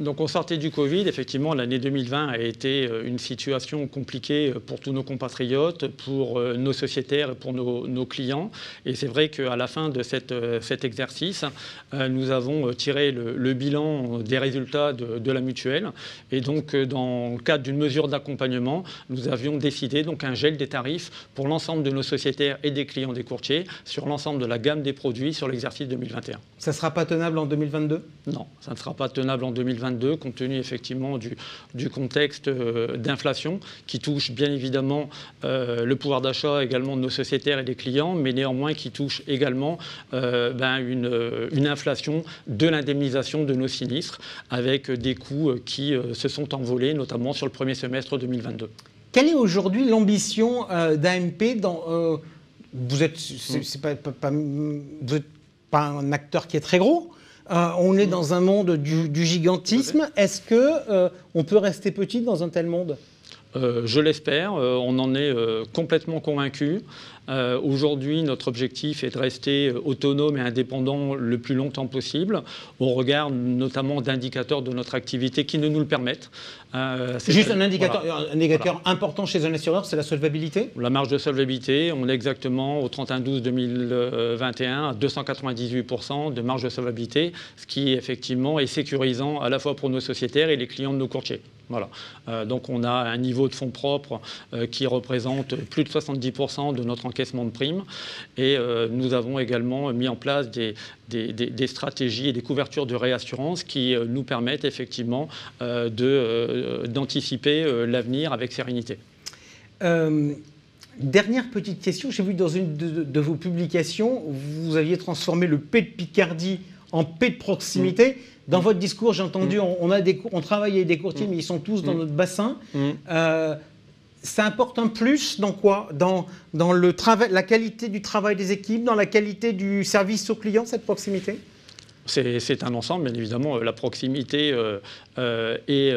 Speaker 9: Donc on sortait du Covid, effectivement l'année 2020 a été une situation compliquée pour tous nos compatriotes, pour nos sociétaires et pour nos clients. Et c'est vrai qu'à la fin de cet exercice, nous avons tiré le bilan des résultats de la mutuelle. Et donc dans le cadre d'une mesure d'accompagnement, nous avions décidé donc un gel des tarifs pour l'ensemble de nos sociétaires et des clients des courtiers sur l'ensemble de la gamme des produits sur l'exercice 2021.
Speaker 1: Ça ne sera pas tenable en 2022 ?
Speaker 9: Non, ça ne sera pas tenable en 2022. Compte tenu effectivement du contexte d'inflation qui touche bien évidemment le pouvoir d'achat également de nos sociétaires et des clients, mais néanmoins qui touche également une inflation de l'indemnisation de nos sinistres avec des coûts qui se sont envolés, notamment sur le premier semestre 2022.
Speaker 1: Quelle est aujourd'hui l'ambition d'AMP vous n'êtes pas un acteur qui est très gros. On est dans un monde du gigantisme. Est-ce qu'on peut rester petit dans un tel monde ?
Speaker 9: Je l'espère, on en est complètement convaincu. Aujourd'hui, notre objectif est de rester autonome et indépendant le plus longtemps possible, au regard notamment d'indicateurs de notre activité qui ne nous le permettent.
Speaker 1: Juste un indicateur important chez un assureur, c'est la solvabilité.
Speaker 9: La marge de solvabilité, on est exactement au 31/12/2021 à 298% de marge de solvabilité, ce qui effectivement est sécurisant à la fois pour nos sociétaires et les clients de nos courtiers. Voilà. Donc on a un niveau de fonds propres qui représente plus de 70% de notre encaissement de primes. Et nous avons également mis en place des stratégies et des couvertures de réassurance qui nous permettent effectivement d'anticiper l'avenir avec sérénité.
Speaker 1: Dernière petite question, j'ai vu dans une de vos publications, vous aviez transformé le P de Picardie en P de proximité. Dans votre discours, j'ai entendu, on travaille avec des courtiers, mais ils sont tous dans notre bassin. Ça importe un plus dans quoi? Dans le travail, la qualité du travail des équipes, dans la qualité du service aux clients, cette proximité?
Speaker 9: C'est un ensemble, bien évidemment. La proximité est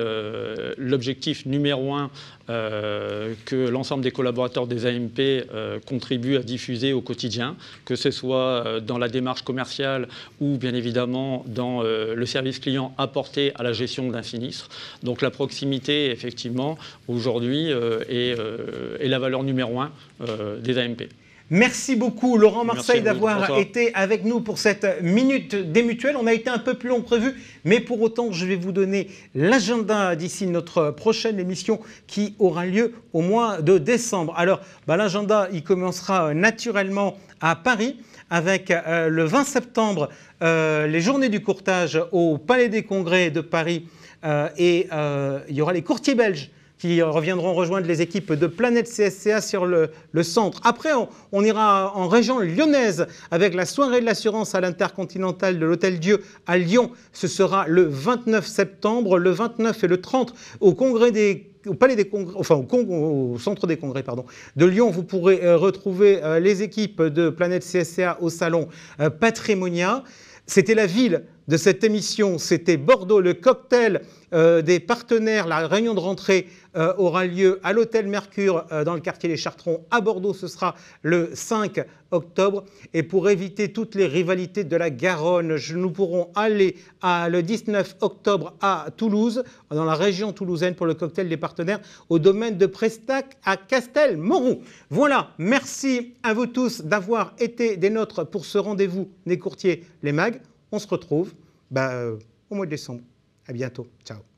Speaker 9: l'objectif numéro un que l'ensemble des collaborateurs des AMP contribuent à diffuser au quotidien, que ce soit dans la démarche commerciale ou bien évidemment dans le service client apporté à la gestion d'un sinistre. Donc la proximité, effectivement, aujourd'hui, est la valeur numéro un des AMP.
Speaker 1: Merci beaucoup Laurent Marseille d'avoir été avec nous pour cette minute des mutuelles. On a été un peu plus long que prévu, mais pour autant, je vais vous donner l'agenda d'ici notre prochaine émission qui aura lieu au mois de décembre. Alors, l'agenda, il commencera naturellement à Paris avec le 20 septembre, les journées du courtage au Palais des Congrès de Paris et il y aura les courtiers belges qui reviendront rejoindre les équipes de Planète CSCA sur le centre. Après, on ira en région lyonnaise avec la soirée de l'assurance à l'Intercontinental de l'Hôtel Dieu à Lyon. Ce sera le 29 septembre, le 29 et le 30 au Palais des Congrès, enfin au Centre des Congrès de Lyon. Vous pourrez retrouver les équipes de Planète CSCA au salon Patrimonia. C'était la ville de cette émission, c'était Bordeaux, le cocktail des partenaires. La réunion de rentrée aura lieu à l'hôtel Mercure dans le quartier des Chartrons à Bordeaux. Ce sera le 5 octobre. Et pour éviter toutes les rivalités de la Garonne, nous pourrons aller le 19 octobre à Toulouse, dans la région toulousaine, pour le cocktail des partenaires au domaine de Prestac à Castelmauroux. Voilà, merci à vous tous d'avoir été des nôtres pour ce rendez-vous des courtiers, les MAG. On se retrouve au mois de décembre. À bientôt. Ciao.